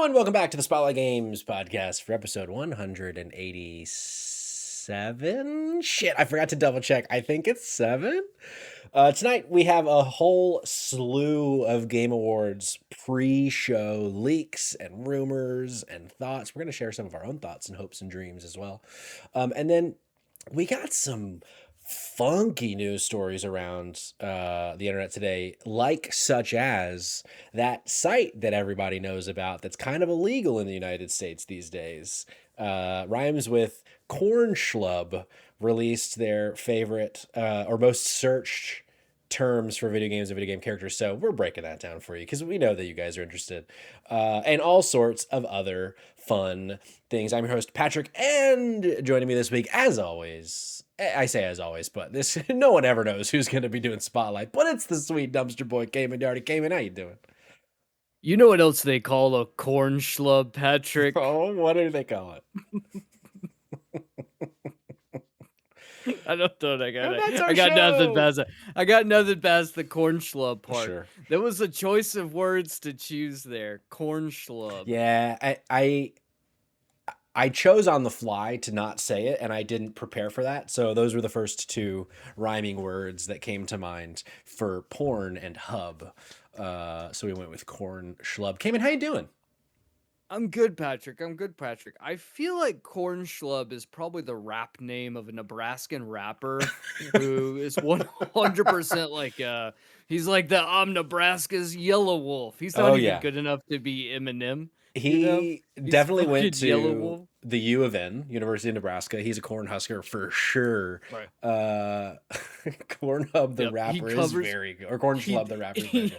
everyone. Welcome back to the Spotlight Games podcast for episode 187. Shit, I forgot to double check. I think it's 7. Tonight we have a whole slew of Game Awards pre-show leaks and rumors and thoughts. We're going to share some of our own thoughts and hopes and dreams as well. And then we got some funky news stories around the internet today, like such as that site that everybody knows about that's kind of illegal in the United States these days. Rhymes with Corn Schlub released their favorite or most searched terms for video games and video game characters. So we're breaking that down for you because we know that you guys are interested. And all sorts of other fun things. I'm your host, Patrick, and joining me this week, as always, I say as always, but this no one ever knows who's going to be doing Spotlight, but it's the sweet dumpster boy, Kamen Darty. Kamen, how you doing? You know what else they call a corn schlub, Patrick? Oh, what do they call it? I don't know. I got show. nothing past that. I got nothing past the corn schlub part. Sure. There was a choice of words to choose there. Corn schlub. Yeah, I chose on the fly to not say it, and I didn't prepare for that. So those were the first two rhyming words that came to mind for porn and hub. So we went with corn schlub. Kamen, how you doing? I'm good, Patrick. I feel like Corn Schlub is probably the rap name of a Nebraskan rapper who is 100% like he's like I'm Nebraska's Yellow Wolf. He's not even good enough to be Eminem. He definitely went to Yellow Wolf. The U of N, University of Nebraska. He's a Cornhusker for sure. Right. Cornhub the rapper is very good. Or Corn Schlub the rapper is very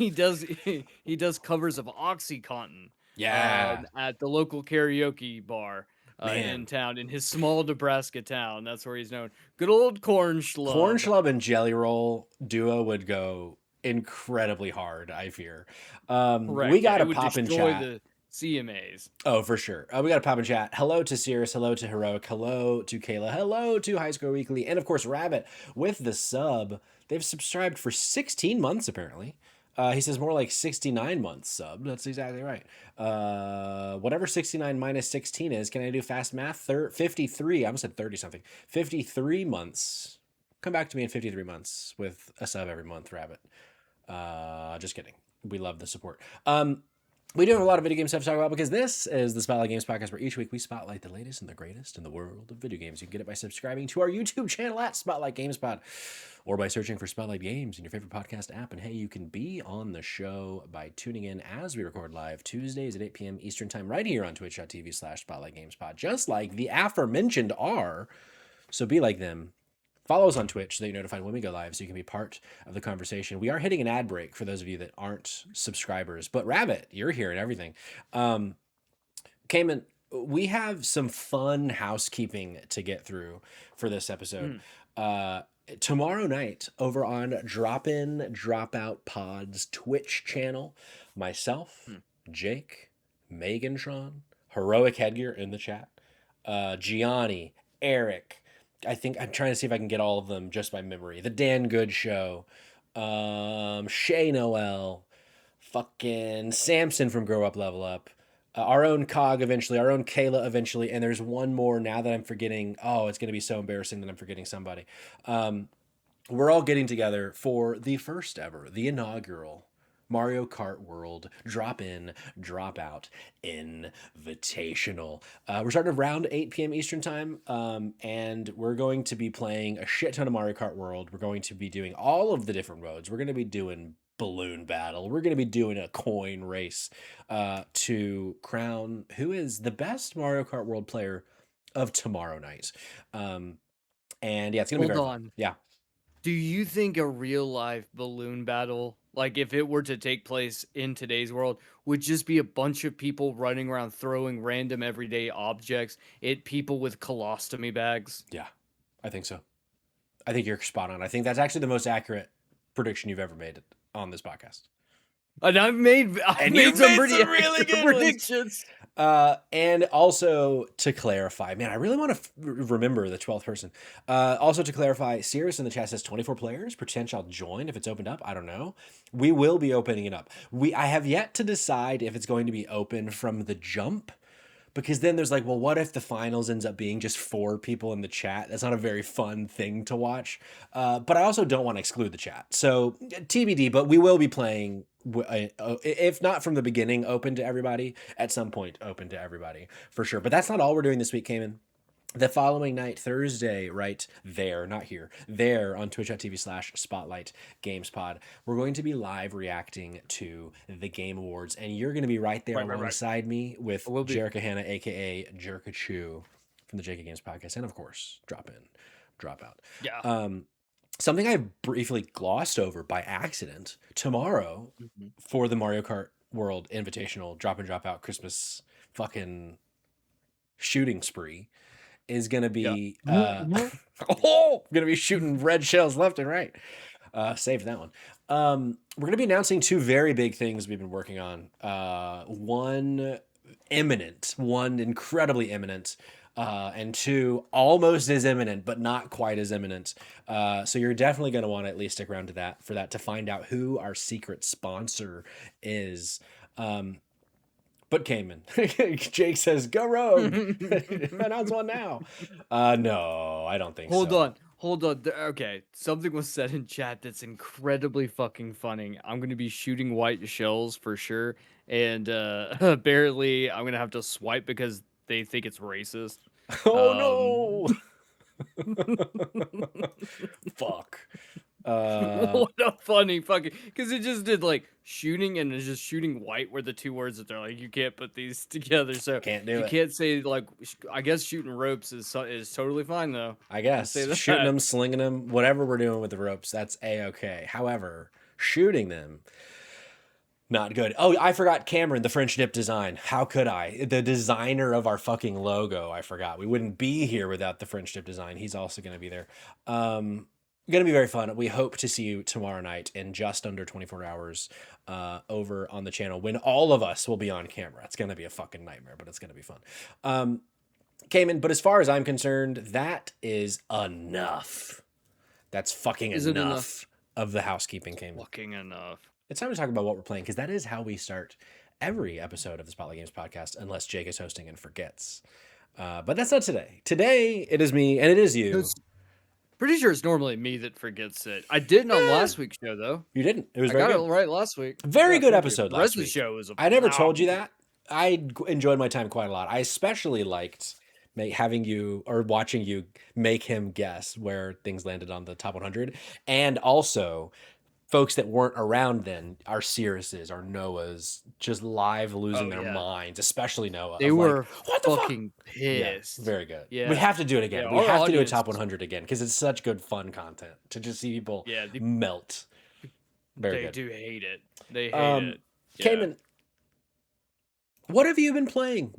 good. He does covers of OxyContin. Yeah. At the local karaoke bar in town, in his small Nebraska town. That's where he's known. Good old Corn Schlub. Corn Schlub and Jelly Roll duo would go incredibly hard, I fear. We got a pop in chat. The CMAs. Oh, for sure. We got a pop in chat. Hello to Sirius. Hello to Heroic. Hello to Kayla. Hello to High Score Weekly. And of course, Rabbit with the sub. They've subscribed for 16 months, apparently. He says more like 69 months sub. That's exactly right. Whatever 69 minus 16 is, can I do fast math? 53. I almost said 30 something. 53 months. Come back to me in 53 months with a sub every month, Rabbit. Just kidding. We love the support. We do have a lot of video game stuff to talk about because this is the Spotlight Games podcast where each week we spotlight the latest and the greatest in the world of video games. You can get it by subscribing to our YouTube channel at Spotlight Games Pod or by searching for Spotlight Games in your favorite podcast app. And hey, you can be on the show by tuning in as we record live Tuesdays at 8 p.m. Eastern Time right here on twitch.tv/Spotlight Games Pod, just like the aforementioned are. So be like them. Follow us on Twitch so that you're notified when we go live so you can be part of the conversation. We are hitting an ad break for those of you that aren't subscribers, but Rabbit, you're here and everything. Kamen, we have some fun housekeeping to get through for this episode. Tomorrow night over on Drop In, Drop Out Pod's Twitch channel, myself, Jake, Megantron, Heroic Headgear in the chat, Gianni, Eric, I think I'm trying to see if I can get all of them just by memory. The Dan Good Show, Shay Noel, fucking Samson from Grow Up Level Up, our own Cog eventually, our own Kayla eventually, and there's one more now that I'm forgetting. Oh, it's going to be so embarrassing that I'm forgetting somebody. We're all getting together for the first ever, the inaugural Mario Kart World Drop In, Drop Out Invitational. We're starting around 8 p.m. Eastern Time, and we're going to be playing a shit ton of Mario Kart World. We're going to be doing all of the different modes. We're going to be doing balloon battle. We're going to be doing a coin race to crown who is the best Mario Kart World player of tomorrow night. And yeah, it's going to be very fun. Yeah. Do you think a real life balloon battle, like if it were to take place in today's world, would just be a bunch of people running around throwing random everyday objects at people with colostomy bags? Yeah, I think so. I think you're spot on. I think that's actually the most accurate prediction you've ever made on this podcast. And I've And made you've some made pretty some really accurate good ones. predictions. And also to clarify, man, I really want to remember the 12th person. Also to clarify, Sirius in the chat says 24 players. Potential join if it's opened up. I don't know. We will be opening it up. I have yet to decide if it's going to be open from the jump, because then there's like, well, what if the finals ends up being just 4 people in the chat? That's not a very fun thing to watch. But I also don't want to exclude the chat. So TBD, but we will be playing, if not from the beginning, open to everybody, at some point open to everybody for sure. But that's not all we're doing this week, Cayman. The following night, Thursday, right there, not here, there on twitch.tv/Spotlight GamesPod, we're going to be live reacting to the Game Awards, and you're going to be right there Right. alongside me with I will be. Jerica Hanna, aka Jerkachu from the JK Games Podcast, and of course, Drop In, Drop Out. Yeah. Something I briefly glossed over by accident, tomorrow Mhm. for the Mario Kart World Invitational Drop In, Drop Out Christmas fucking shooting spree is gonna Yeah. be gonna be shooting red shells left and right. Save that one. We're gonna be announcing 2 very big things we've been working on. One imminent, one incredibly imminent, and 2 almost as imminent, but not quite as imminent. So you're definitely gonna want to at least stick around for that to find out who our secret sponsor is. But Kamen. Jake says, "Go Rogue! Announce one now." No, I don't think Hold so. on. Hold on. Okay. Something was said in chat that's incredibly fucking funny. I'm going to be shooting white shells for sure. And apparently, I'm going to have to swipe because they think it's racist. Um, Oh no! Fuck. what a funny fucking. Because it just did like shooting and it's just shooting white were the 2 words that they're like, you can't put these together. So Can't do you it. can't say like, I guess shooting ropes is totally fine though. I I'll say guess shooting that. them, slinging them, whatever we're doing with the ropes, that's a-okay. However, shooting them, not good. Oh, I forgot Cameron, the French dip design. How could I? The designer of our fucking logo. I forgot. We wouldn't be here without the French dip design. He's also going to be there. Going to be very fun. We hope to see you tomorrow night in just under 24 hours over on the channel when all of us will be on camera. It's going to be a fucking nightmare, but it's going to be fun. Cayman, but as far as I'm concerned, that is enough. That's fucking Is it enough? enough of the housekeeping, Cayman. Fucking enough. It's time to talk about what we're playing, because that is how we start every episode of the Spotlight Games podcast, unless Jake is hosting and forgets. But that's not today. Today, it is me, and it is you. It's pretty sure it's normally me that forgets it. I didn't on Eh, last week's show though. you didn't. It was I very got good. it right last week. Very Yeah, good thank you. episode The rest last of the week. show was a I never told you phenomenal. that. I enjoyed my time quite a lot. I especially liked having you or watching you make him guess where things landed on the top 100, and also folks that weren't around then, our Cirruses, our Noahs, just live losing Oh their yeah. minds, especially Noah, They of like, were what the fuck? fucking Yeah, pissed. very good. We Yeah. have to do it Yeah, again. We our have to do a audience top 100 again, because it's such good fun content to just see people yeah, melt. Very they good. do hate it. They hate it. Yeah. Cayman, what have you been playing?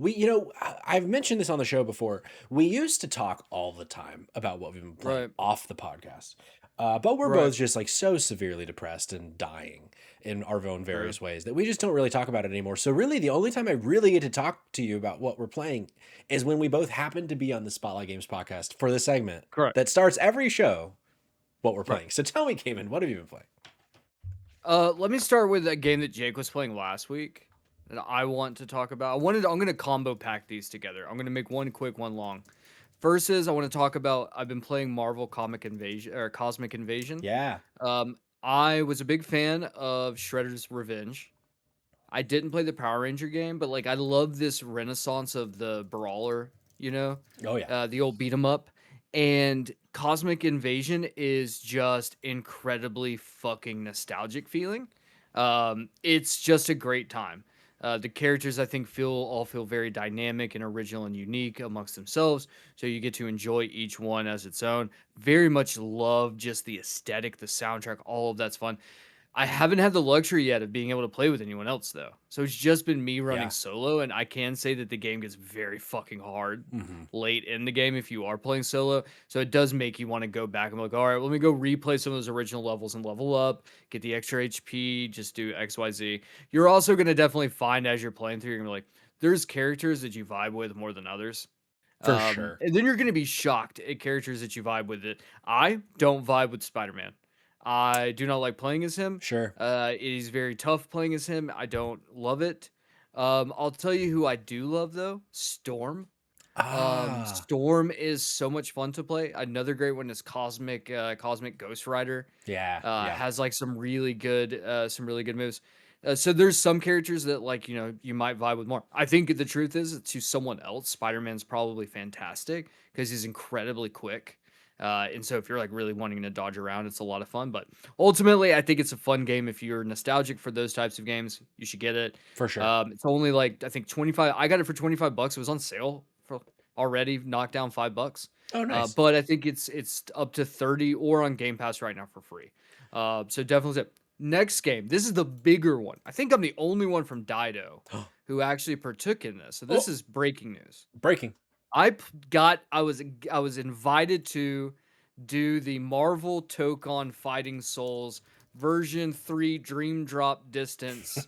I've mentioned this on the show before. We used to talk all the time about what we've been playing Right. off the podcast. But we're Right. both just like so severely depressed and dying in our own various ways that we just don't really talk about it anymore. So really the only time I really get to talk to you about what we're playing is when we both happen to be on the Spotlight Games podcast for the segment Correct. that starts every show, what we're Right. playing. So tell me, Cayman, what have you been playing? Let me start with a game that Jake was playing last week that I want to talk about. I'm gonna combo pack these together. I'm gonna make one quick, one long. First is I want to talk about I've been playing Marvel Comic Invasion or Cosmic Invasion. Yeah. I was a big fan of Shredder's Revenge. I didn't play the Power Ranger game, but like I love this renaissance of the brawler, Oh yeah. the old beat 'em up. And Cosmic Invasion is just incredibly fucking nostalgic feeling. It's just a great time. The characters I think all feel very dynamic and original and unique amongst themselves. So you get to enjoy each one as its own. Very much love just the aesthetic, the soundtrack, all of that's fun. I haven't had the luxury yet of being able to play with anyone else though. So it's just been me running Yeah. solo, and I can say that the game gets very fucking hard Hmm. late in the game if you are playing solo. So it does make you want to go back and like, all right, let me go replay some of those original levels and level up, get the extra HP, just do XYZ. You're also gonna definitely find as you're playing through, you're gonna be like, there's characters that you vibe with more than others. For sure. And then you're gonna be shocked at characters that you vibe with. It. I don't vibe with Spider-Man. I do not like playing as him. Sure. It is very tough playing as him. I don't love it. I'll tell you who I do love though, Storm. Ah. Storm is so much fun to play. Another great one is Cosmic Ghost Rider. Yeah. Yeah. Has like some really good moves. So there's some characters that like you might vibe with more. I think the truth is to someone else, Spider-Man's probably fantastic because he's incredibly quick. And so if you're like really wanting to dodge around, it's a lot of fun. But ultimately, I think it's a fun game. If you're nostalgic for those types of games, you should get it. For sure. It's only like I think 25. I got it for 25 bucks. It was on sale for already knocked down $5. Oh, nice. But I think it's up to 30 or on Game Pass right now for free. So definitely next game. This is the bigger one. I think I'm the only one from Dido who actually partook in this. So this Oh, is breaking news. breaking. I was invited to do the Marvel Tokon Fighting Souls version 3 Dream Drop Distance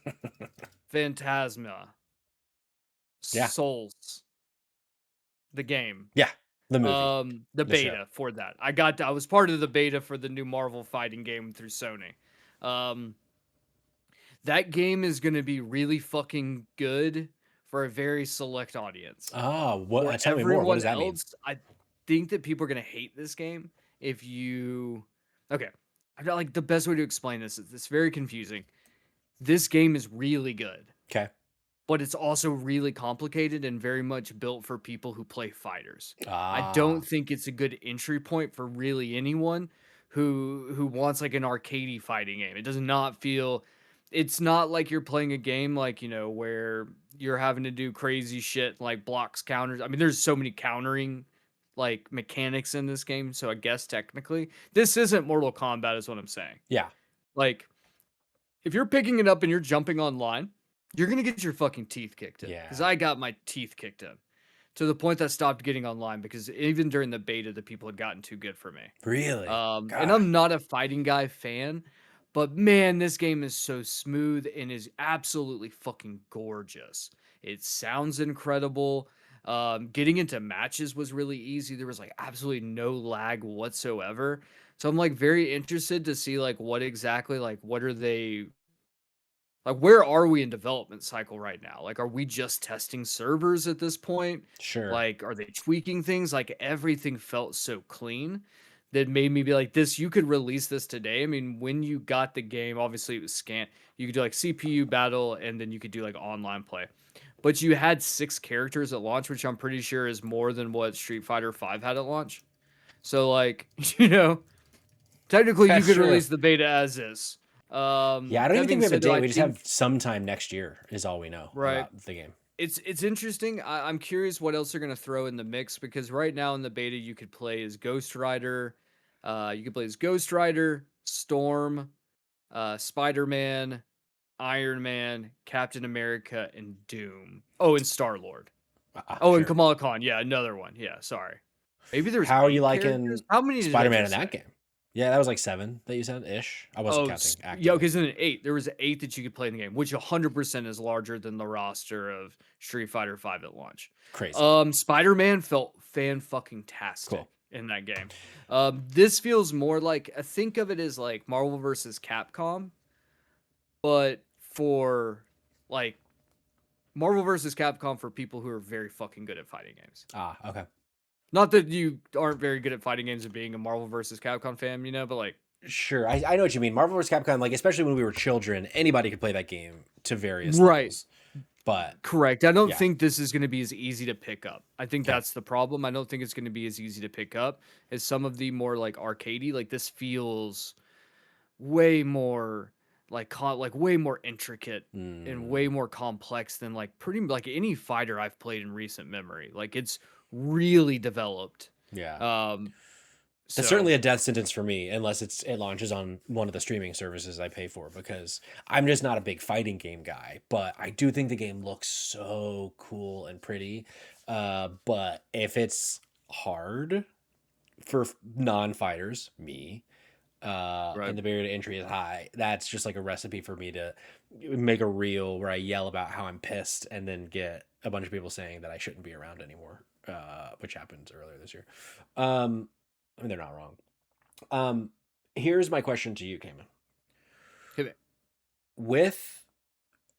Phantasma Yeah. Souls, the game. Yeah. The movie. The The show. beta for that. I was part of the beta for the new Marvel fighting game through Sony. Um, that game is going to be really fucking good for a very select audience. Ah, For what? Tell me more. What does everyone that mean? else, I think that people are gonna hate this game if you okay. I feel like the best way to explain this is it's very confusing. This game is really good, Okay. but it's also really complicated and very much built for people who play fighters. I don't Ah, think it's a good entry point for really anyone who wants like an arcadey fighting game. It does not feel it's not like you're playing a game like, where you're having to do crazy shit like blocks, counters. I mean, there's so many countering like mechanics in this game, so I guess technically this isn't Mortal Kombat is what I'm saying. yeah. Like if you're picking it up and you're jumping online, you're gonna get your fucking teeth kicked in. Because Yeah. I got my teeth kicked in to the point that I stopped getting online because even during the beta, the people had gotten too good for me. Really? And God. I'm not a fighting guy fan, but man, this game is so smooth and is absolutely fucking gorgeous. It sounds incredible. Getting into matches was really easy. There was like absolutely no lag whatsoever. So I'm like very interested to see like what exactly like what are they like where are we in development cycle right now? Like are we just testing servers at this point? Sure. Like are they tweaking things? Like everything felt so clean that made me be like this you could release this today. I mean, when you got the game, obviously it was scanned. You could do like CPU battle and then you could do like online play. But you had 6 characters at launch, which I'm pretty sure is more than what Street Fighter 5 had at launch. So like, technically you That's could true. release the beta as is. Yeah, I don't That even think being we have a said, though, date. I We just think have sometime next year is all we know right. about the game. It's interesting. I'm curious what else they're gonna throw in the mix because right now in the beta you could play as Ghost Rider, Storm, Spider-Man, Iron Man, Captain America, and Doom. Oh, and Star Lord. Oh, and Sure. Kamala Khan. Yeah, another one. Yeah, sorry. Maybe there's How are you 8 characters. liking How many did I Spider-Man in just say? that game? Yeah, that was like 7 that you said ish. I wasn't Oh, counting yeah, actively. because in an 8, there was 8 that you could play in the game, which 100% is larger than the roster of Street Fighter 5 at launch. Crazy. Spider-Man felt fan-fucking-tastic Cool. in that game. This feels more like think of it as like Marvel versus Capcom, but for like Marvel versus Capcom for people who are very fucking good at fighting games. Ah, okay. Not that you aren't very good at fighting games and being a Marvel versus Capcom fan, but like Sure. I know what you mean. Marvel vs. Capcom, like especially when we were children, anybody could play that game to various right. levels. But Correct. I don't yeah. think this is going to be as easy to pick up. I think Okay. that's the problem. I don't think it's going to be as easy to pick up as some of the more like arcadey. Like this feels way more like way more intricate and way Mm, more complex than like pretty like any fighter I've played in recent memory. Like it's really developed. yeah. Um That's So certainly a death sentence for me, unless it launches on one of the streaming services I pay for, because I'm just not a big fighting game guy. But I do think the game looks so cool and pretty. But if it's hard for non-fighters, me, right. and the barrier to entry is high, that's just like a recipe for me to make a reel where I yell about how I'm pissed and then get a bunch of people saying that I shouldn't be around anymore, which happened earlier this year. I mean, they're not wrong. Um, Here's my question to you, Kamen. Hit me. With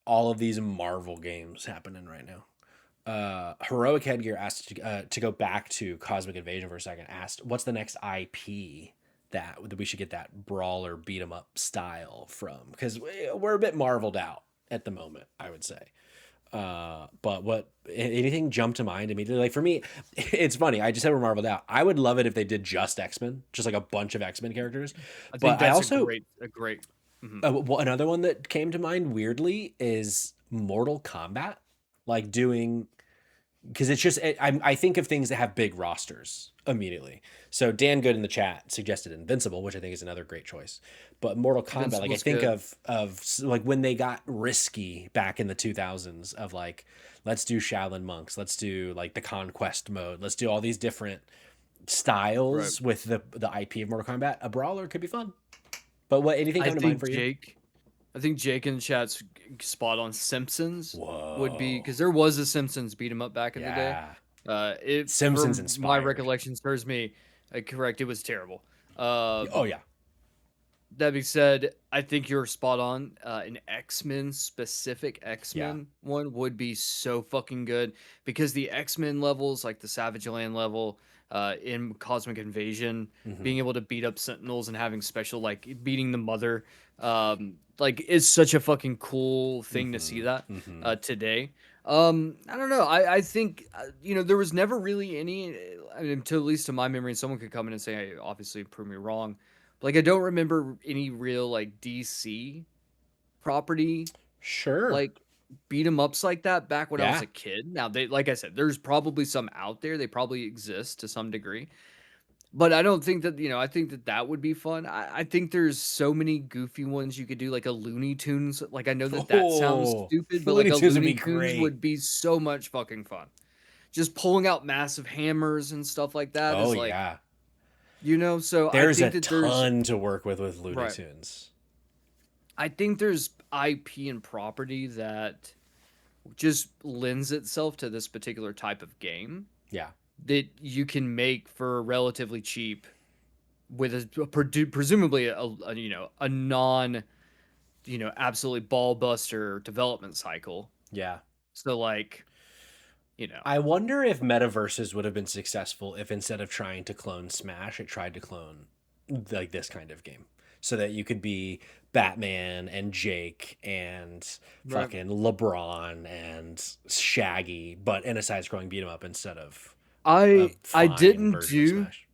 all of these Marvel games happening right now, Heroic Headgear asked to go back to Cosmic Invasion for a second. Asked, "What's the next IP that we should get that brawler beat 'em up style from?" Because we're a bit marveled out at the moment, I would say. But what anything jumped to mind immediately? Like for me, it's funny. I just said we're marveled out. I would love it if they did just X-Men, just like a bunch of X-Men characters. I think But I that's a also great. Mhm. another one that came to mind weirdly is Mortal Kombat, like doing, because it's just I think of things that have big rosters immediately. So Dan Good in the chat suggested Invincible, which I think is another great choice. But Mortal Kombat, like I Invincible's think good. of like when they got risky back in the 2000s of like, let's do Shaolin monks, let's do like the conquest mode, let's do all these different Right. styles with the IP of Mortal Kombat. A brawler could be fun. But what anything I come to mind think for you? Jake I think Jake in the chat's spot on. Simpsons would be Whoa. because there was a Simpsons beat 'em up back in the day. Yeah. It Simpsons from my inspired. recollection serves me correct. It was terrible. Oh yeah. That being said, I think you're spot on. An X-Men specific Yeah. X-Men one would be so fucking good because the X-Men levels, like the Savage Land level, in Cosmic Invasion, Hmm. being able to beat up Sentinels and having special like beating the mother, like is such a fucking cool thing to see Hmm. that Hmm. today. I don't know. I think there was never really any, I mean, to at least to my memory, and someone could come in and say, hey, obviously prove me wrong, like, I don't remember any real, like, DC property, Sure. like, beat 'em ups like that back when I was Yeah. a kid. Now, they like I said, there's probably some out there, they probably exist to some degree, but I don't think that, I think that that would be fun. I think there's so many goofy ones you could do, like a Looney Tunes, like, I know that that sounds Oh, stupid, but, like, Looney a Tunes would Looney be Tunes great. would be so much fucking fun. Just pulling out massive hammers and stuff like that Oh is, like, yeah. so I There's a think that there's ton to work with Looney right. Tunes. I think there's IP and property that just lends itself to this particular type of game Yeah. that you can make for relatively cheap with presumably a non absolutely ball buster development cycle. Yeah. So like you know I wonder if metaverses would have been successful if instead of trying to clone Smash, it tried to clone like this kind of game. So that you could be Batman and Jake and right. fucking LeBron and Shaggy, but in a side-scrolling beat 'em up instead of a I fine didn't version of do Smash.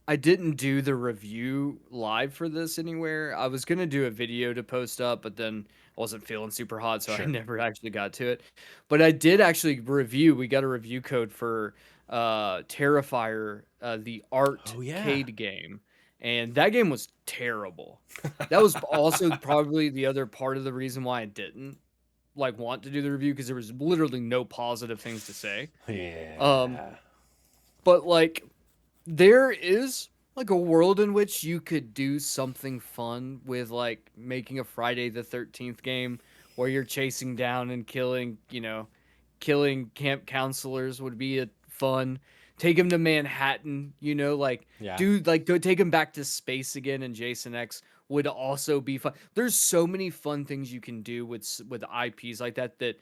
I didn't do the review live for this anywhere. I was gonna do a video to post up, but then I wasn't feeling super hot, so I Sure. never actually got to it. But I did actually review. We got a review code for Terrifier, the Oh yeah. arcade game, and that game was terrible. That was also probably the other part of the reason why I didn't like want to do the review because there was literally no positive things to say. Um, Yeah. but like there is like a world in which you could do something fun with like making a Friday the 13th game where you're chasing down and killing camp counselors would be a fun. Take him to Manhattan, like Yeah. dude, like go take him back to space again and Jason X would also be fun. There's so many fun things you can do with IPs like that that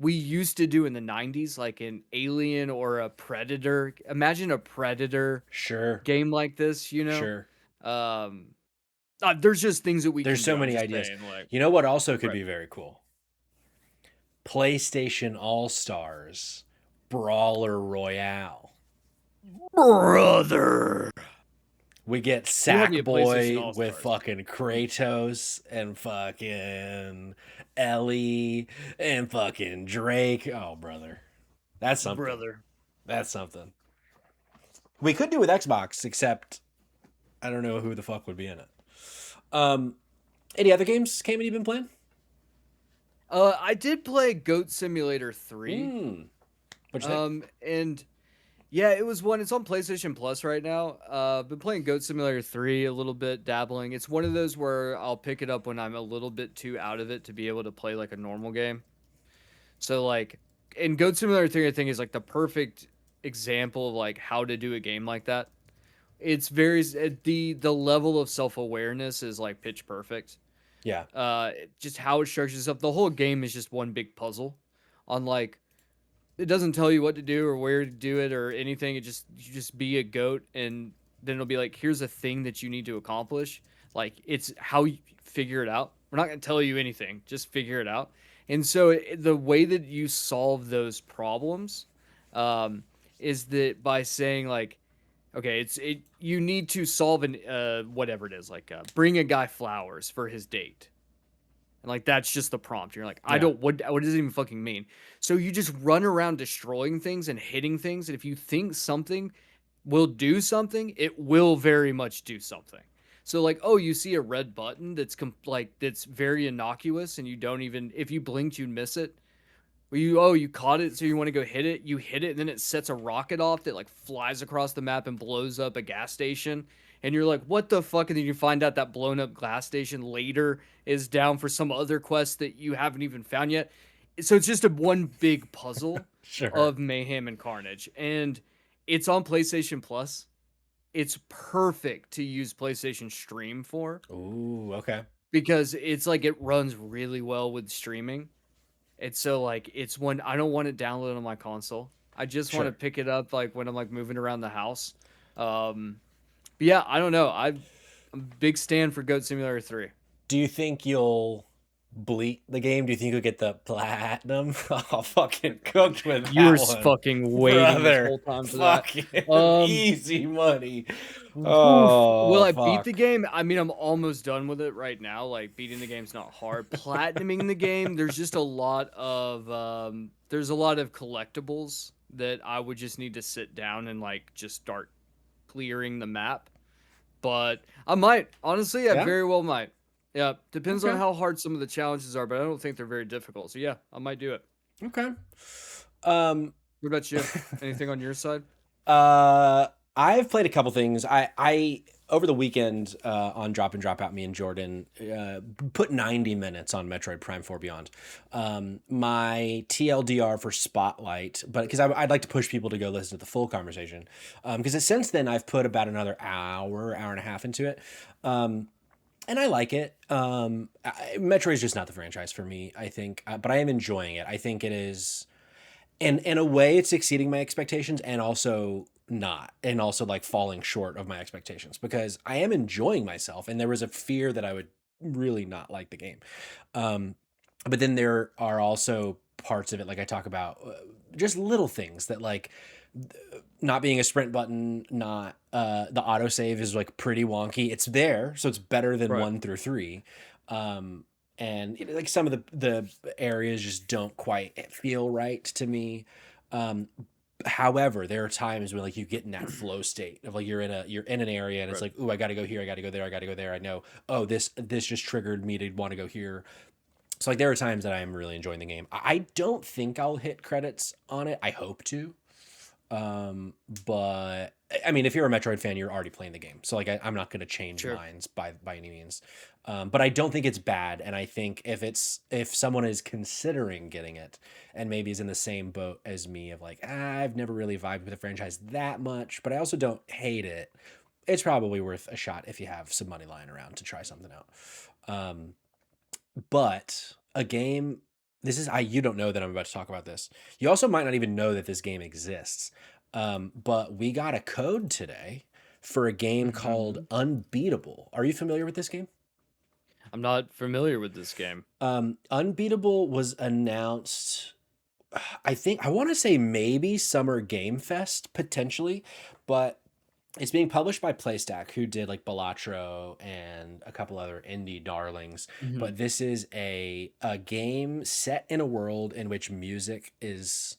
we used to do in the 90s, like an Alien or a Predator. Imagine a Predator Sure. game like this. Sure. Um, there's just things that we There's can do. so I'm many just ideas. saying, like, You know what also could right. be very cool? PlayStation All Stars Brawler Royale. Brother. We get You had me at PlayStation Sackboy All with Stars. fucking Kratos and fucking Ellie and fucking Drake. Oh, brother. That's something. Brother. That's something. We could do with Xbox, except I don't know who the fuck would be in it. Um, any other games, Cayman, you've been playing? I did play Goat Simulator 3. Hmm. What'd you think? And yeah, it was one. It's on PlayStation Plus right now. Been playing Goat Simulator 3 a little bit, dabbling. It's one of those where I'll pick it up when I'm a little bit too out of it to be able to play like a normal game. So like in Goat Simulator 3, I think is like the perfect example of like how to do a game like that. It's very the level of self-awareness is like pitch perfect. Yeah. Just how it structures itself. The whole game is just one big puzzle. On like it doesn't tell you what to do or where to do it or anything. It just you just be a goat and then it'll be like here's a thing that you need to accomplish. Like it's how you figure it out. We're not going to tell you anything. Just figure it out. And so the way that you solve those problems um, is that by saying like okay, you need to solve an whatever it is like bring a guy flowers for his date. And like that's just the prompt. You're like, I Yeah. don't what does it even fucking mean? So you just run around destroying things and hitting things, and if you think something will do something, it will very much do something. So like, oh, you see a red button that's like that's very innocuous, and you don't even if you blinked, you'd miss it. Well, you caught it, so you want to go hit it. You hit it, and then it sets a rocket off that like flies across the map and blows up a gas station. And you're like, what the fuck? And then you find out that blown up gas station later is down for some other quest that you haven't even found yet. So it's just a one big puzzle Sure. of mayhem and carnage. And it's on PlayStation Plus. It's perfect to use PlayStation Stream for Ooh. Okay. because it's like it runs really well with streaming. And so like it's when I don't want it downloaded on my console. I just want to Sure. pick it up like when I'm like moving around the house. Um but yeah, I don't know. I'm a big stand for Goat Simulator 3. Do you think you'll bleat the game? Do you think you'll get the platinum? Oh, fucking cooked with You were that one, fucking waiting this brother. whole time for that. Fucking Um easy money. Oof. Will Oh, I beat the fuck. game? I mean, I'm almost done with it right now. Like beating the game's not hard. Platinuming the game, there's just a lot of there's a lot of collectibles that I would just need to sit down and like just start clearing the map. But I might. Honestly, I Yeah. very well might. Yeah, depends on Okay. how hard some of the challenges are, but I don't think they're very difficult. So yeah, I might do it. Okay. Um. What about you? Anything on your side? Uh, I've played a couple things. I over the weekend on Drop and Drop Out, me and Jordan put 90 minutes on Metroid Prime 4 Beyond. My TLDR for Spotlight, but because I'd like to push people to go listen to the full conversation, because since then I've put about another hour and a half into it. And I like it. Metroid's just not the franchise for me, I think, but I am enjoying it. I think it is, and in a way it's exceeding my expectations and also not, and also like falling short of my expectations because I am enjoying myself and there was a fear that I would really not like the game. um but then there are also parts of it, like I talk about, just little things that like not being a sprint button, not the autosave is like pretty wonky. It's there, so it's better than Right. 1 through 3. um and like some of the areas just don't quite feel right to me. um However, there are times when like you get in that flow state of like you're in an area and it's Right. like, ooh, I gotta go here, I gotta go there, I gotta go there. I know, oh, this just triggered me to want to go here. So like there are times that I am really enjoying the game. I don't think I'll hit credits on it. I hope to. But I mean, if you're a Metroid fan, you're already playing the game, so like I'm not going to change Sure. minds by any means. But I don't think it's bad, and I think if someone is considering getting it and maybe is in the same boat as me of like, I've never really vibed with the franchise that much, but I also don't hate it. It's probably worth a shot if you have some money lying around to try something out. Um, but a game, this is, I you don't know that I'm about to talk about this. You also might not even know that this game exists. But we got a code today for a game called Mhm. Unbeatable. Are you familiar with this game? I'm not familiar with this game. Unbeatable was announced, I think, I want to say maybe Summer Game Fest potentially, but it's being published by Playstack, who did like Balatro and a couple other indie darlings. Mhm. But this is a game set in a world in which music is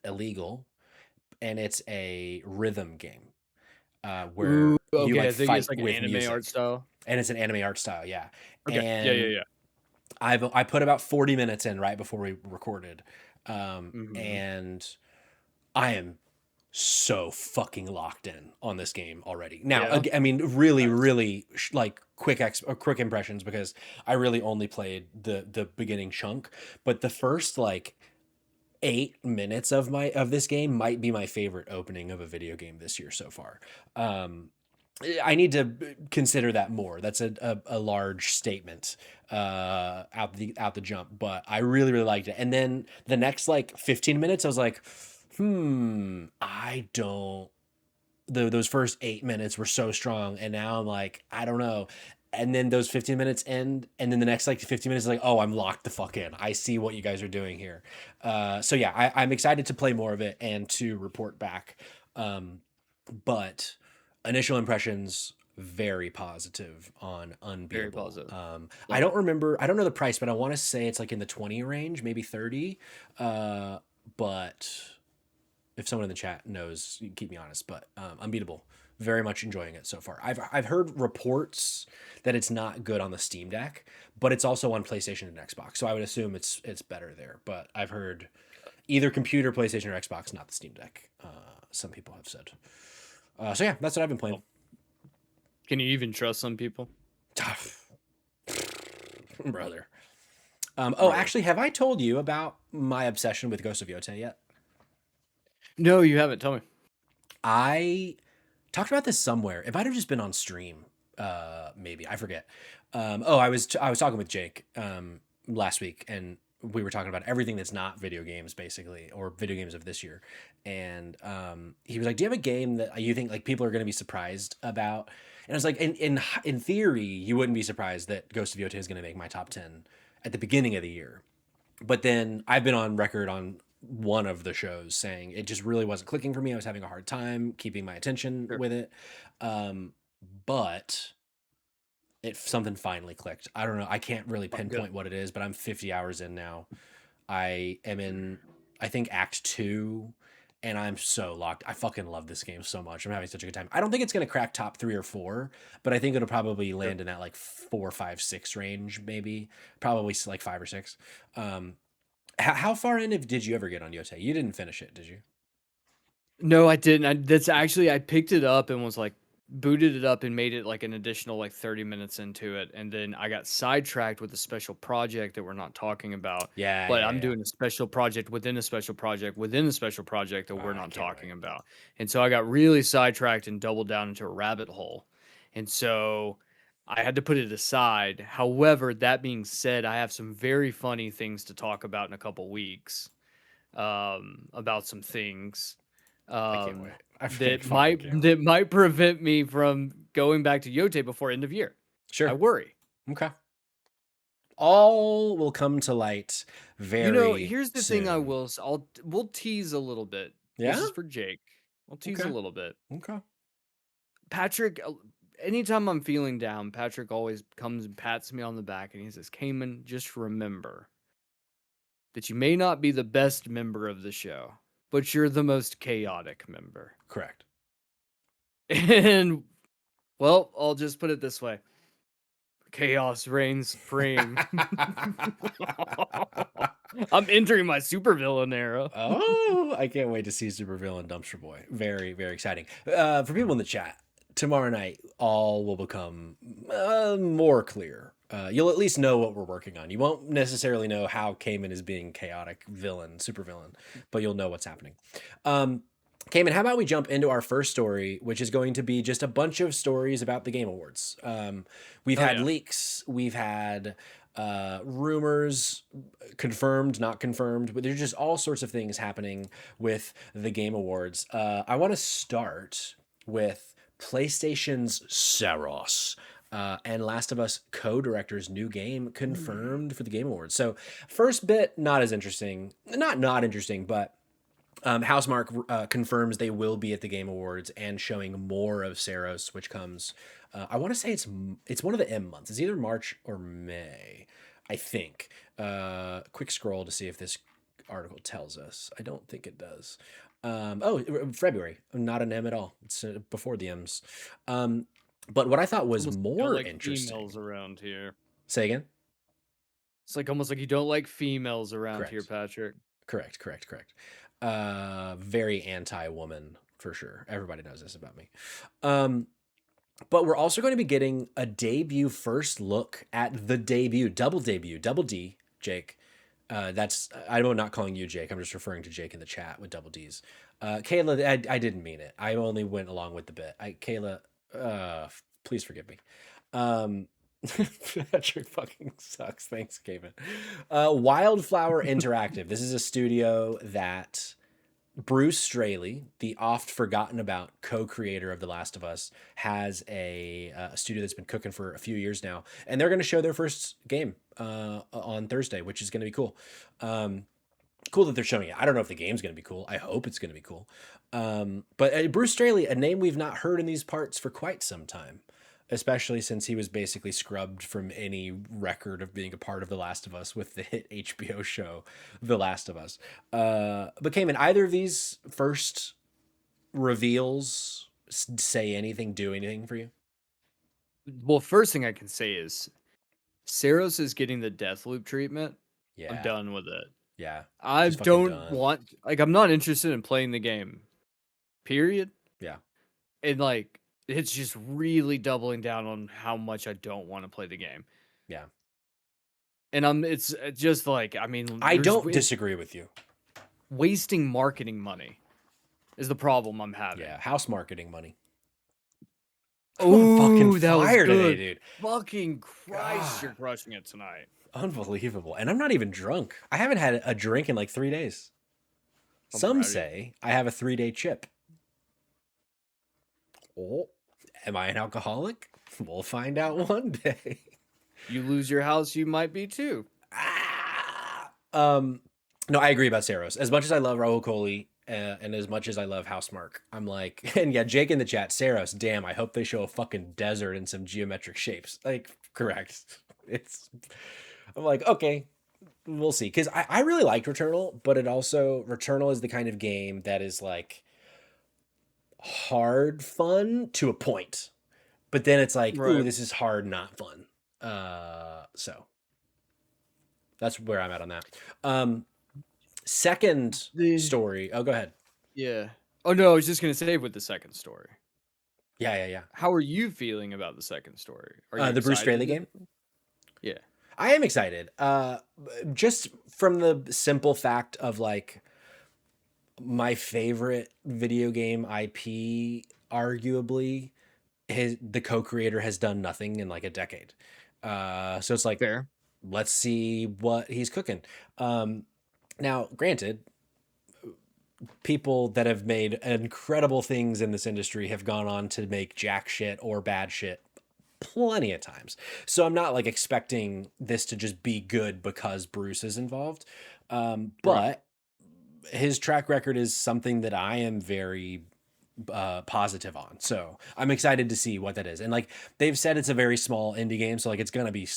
illegal, and it's a rhythm game Ooh, where you okay, like I think it's fight like an with anime art music, style. and it's an anime art style, yeah. Okay. Yeah, yeah, And yeah. I put about 40 minutes in right before we recorded, Mhm. and I am so fucking locked in on this game already. Now, Yeah? I mean, really, Nice. really like quick impressions because I really only played the beginning chunk, but the first like 8 minutes of this game might be my favorite opening of a video game this year so far. Um, I need to consider that more. That's a large statement out the jump, but I really really liked it. And then the next like 15 minutes, I was like, I don't. Those first 8 minutes were so strong, and now I'm like, I don't know. And then those 15 minutes end, and then the next like 15 minutes is like, oh, I'm locked the fuck in. I see what you guys are doing here. So yeah, I'm excited to play more of it and to report back. Um, but initial impressions very positive on Very Unbeatable. positive. I Love don't it. remember, I don't know the price, but I want to say it's like in the 20 range, maybe 30. But if someone in the chat knows, you can keep me honest. But Unbeatable, very much enjoying it so far. I've heard reports that it's not good on the Steam Deck, but it's also on PlayStation and Xbox. So I would assume it's better there. But I've heard either computer, PlayStation, or Xbox, not the Steam Deck. Some people have said. So yeah, that's what I've been playing. Well, can you even trust some people? Brother. Oh, Brother. actually, have I told you about my obsession with Ghost of Yotei yet? No, you haven't. Tell me. I talked about this somewhere. It might have just been on stream. Maybe I forget. Oh, I was talking with Jake last week, and we were talking about everything that's not video games, basically, or video games of this year. And he was like, "Do you have a game that you think like people are going to be surprised about?" And I was like, "In theory, you wouldn't be surprised that Ghost of Yotei is going to make my top 10 at the beginning of the year." But then I've been on record on one of the shows saying it just really wasn't clicking for me. I was having a hard time keeping my attention Sure. with it. Um, but it something finally clicked. I don't know. I can't really Good. pinpoint what it is, but I'm 50 hours in now. I am in I think act 2, and I'm so locked. I fucking love this game so much. I'm having such a good time. I don't think it's going to crack top 3 or 4, but I think it'll probably Sure. land in that like 4, 5, 6 range maybe. Probably like 5 or 6. How far in did you ever get on Yotei? You didn't finish it, did you? No, I didn't. That's actually I picked it up and was like booted it up and made it like an additional like 30 minutes into it, and then I got sidetracked with a special project that we're not talking about. Yeah, But yeah, I'm yeah. doing a special project within a special project within a special project that Oh, we're I not can't talking wait. about. And so I got really sidetracked and doubled down into a rabbit hole. And so I had to put it aside. However, that being said, I have some very funny things to talk about in a couple weeks, about some things I can't wait. I that fucking can't wait. might prevent me from going back to Yote before end of year. I Sure. worry. Okay. All will come to light You know, very here's the thing I soon. will we'll tease a little bit. This Yeah? is for Jake. We'll tease a Okay. little bit. Okay. Patrick, anytime I'm feeling down, Patrick always comes and pats me on the back and he says, "Kamen, just remember that you may not be the best member of the show, but you're the most chaotic member." Correct. And well, I'll just put it this way. Chaos reigns supreme. I'm entering my supervillain era. Oh, I can't wait to see Supervillain Dumpster Boy. Very, very exciting. For people in the chat, tomorrow night, all will become more clear. You'll at least know what we're working on. You won't necessarily know how Cayman is being chaotic villain, supervillain, but you'll know what's happening. Cayman, how about we jump into our first story, which is going to be just a bunch of stories about the Game Awards. We've Oh had yeah. leaks, we've had rumors, confirmed, not confirmed, but there's just all sorts of things happening with the Game Awards. I want to start with PlayStation's Saros. And Last of Us co-director's new game confirmed for the Game Awards. So first bit, not as interesting, not interesting, but Housemark confirms they will be at the Game Awards and showing more of Saros, which comes. I want to say it's one of the M months. It's either March or May, I think. Quick scroll to see if this article tells us. I don't think it does. Oh, February. Not an M at all. It's before the M's. But what I thought was Almost don't more like interesting. females around here. Say again. It's like almost like you don't like females around here, Correct. Patrick. Correct. Very anti-woman for sure. Everybody knows this about me. Um, but we're also going to be getting a debut first look at the double debut, double D, Jake. That's I'm not calling you Jake. I'm just referring to Jake in the chat with double D's. Kayla, I didn't mean it. I only went along with the bit. Kayla, please forgive me. Um, Patrick fucking sucks. Thanks, Kamen. Wildflower Interactive. This is a studio that Bruce Straley, the oft forgotten about co-creator of The Last of Us, has a studio that's been cooking for a few years now, and they're going to show their first game on Thursday, which is going to be cool. Cool that they're showing it. I don't know if the game's going to be cool. I hope it's going to be cool. But Bruce Straley, a name we've not heard in these parts for quite some time, especially since he was basically scrubbed from any record of being a part of The Last of Us with the hit HBO show The Last of Us. But Cayman, either of these first reveals say anything, do anything for you? Well, first thing I can say is Saros is getting the death loop treatment. I'm Yeah, done with it. yeah, I just fucking don't done. want like I'm not interested in playing the game. Period. Yeah, And like it's just really doubling down on how much I don't want to play the game. yeah. And it's just like I mean, I you're just don't disagree with you. wasting marketing money is the problem I'm having. Yeah, house marketing money. I'm on fucking Oh, that was fire today, good. dude. Fucking Christ, God, you're crushing it tonight. unbelievable. And I'm not even drunk. I haven't had a drink in like 3 days. I'm Some proud of you. say I have a 3-day chip. Oh, am I an alcoholic? We'll find out one day. You lose your house, you might be too. Ah! No, I agree about Saros. As much as I love Raul Coley and as much as I love Housemark, I'm like, and yeah, Jake in the chat, Saros, damn, I hope they show a fucking desert and some geometric shapes. Like, correct. It's, I'm like, okay, we'll see. Because I really liked Returnal, but Returnal is the kind of game that is like hard fun to a point. But then it's like, ooh, Right. this is hard, not fun. So that's where I'm at on that. Second The story. Oh, go ahead. Yeah. Oh no, I was just gonna say with the second story. Yeah. How are you feeling about the second story? Are you The Bruce Straley excited? game. Yeah. I am excited. Just from the simple fact of like my favorite video game IP, arguably, the co-creator has done nothing in like a decade. So it's like, Fair. let's see what he's cooking. Now, granted, people that have made incredible things in this industry have gone on to make jack shit or bad shit plenty of times. So I'm not like expecting this to just be good because Bruce is involved. Right. But his track record is something that I am very positive on. So I'm excited to see what that is. And like they've said, it's a very small indie game. So like it's going to be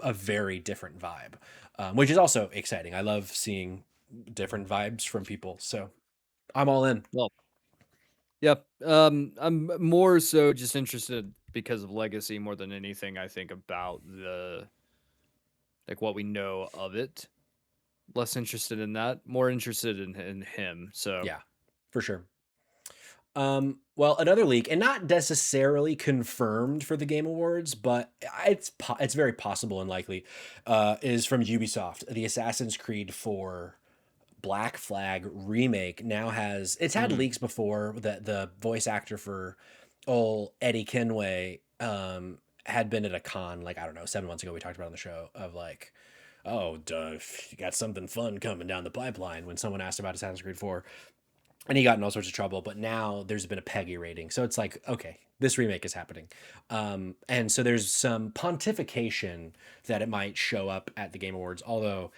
a very different vibe, which is also exciting. I love seeing different vibes from people. So I'm all in. Well, yep. I'm more so just interested because of legacy more than anything, I think, about the like what we know of it. Less interested in that, more interested in him. So Yeah, for sure. Well, another leak, and not necessarily confirmed for the Game Awards, but it's very possible and likely, is from Ubisoft. The Assassin's Creed 4 Black Flag remake now has it's had Mhm. leaks before that the voice actor for old Eddie Kenway had been at a con like I don't know 7 months ago. We talked about on the show of like, oh, duh, you got something fun coming down the pipeline when someone asked about Assassin's Creed 4 and he got in all sorts of trouble. But now there's been a Peggy rating, so it's like, okay, this remake is happening, and so there's some pontification that it might show up at the Game Awards. Although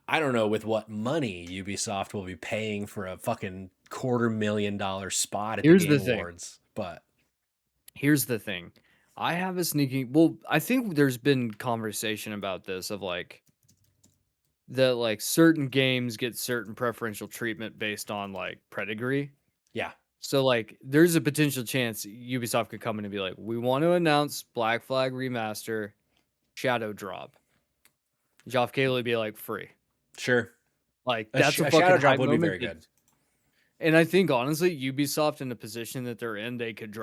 I don't know with what money Ubisoft will be paying for a fucking $250,000 spot at the Here's the Game thing. Awards, but Here's the thing. I have a sneaking well, I think there's been conversation about this of like that like certain games get certain preferential treatment based on like pedigree. Yeah, So like there's a potential chance Ubisoft could come in and be like, we want to announce Black Flag Remaster Shadow Drop. Geoff Keighley would be like free. sure. Like A, that's a a shadow fucking drop hype would be moment. very good. And I think honestly, Ubisoft in the position that they're in, they could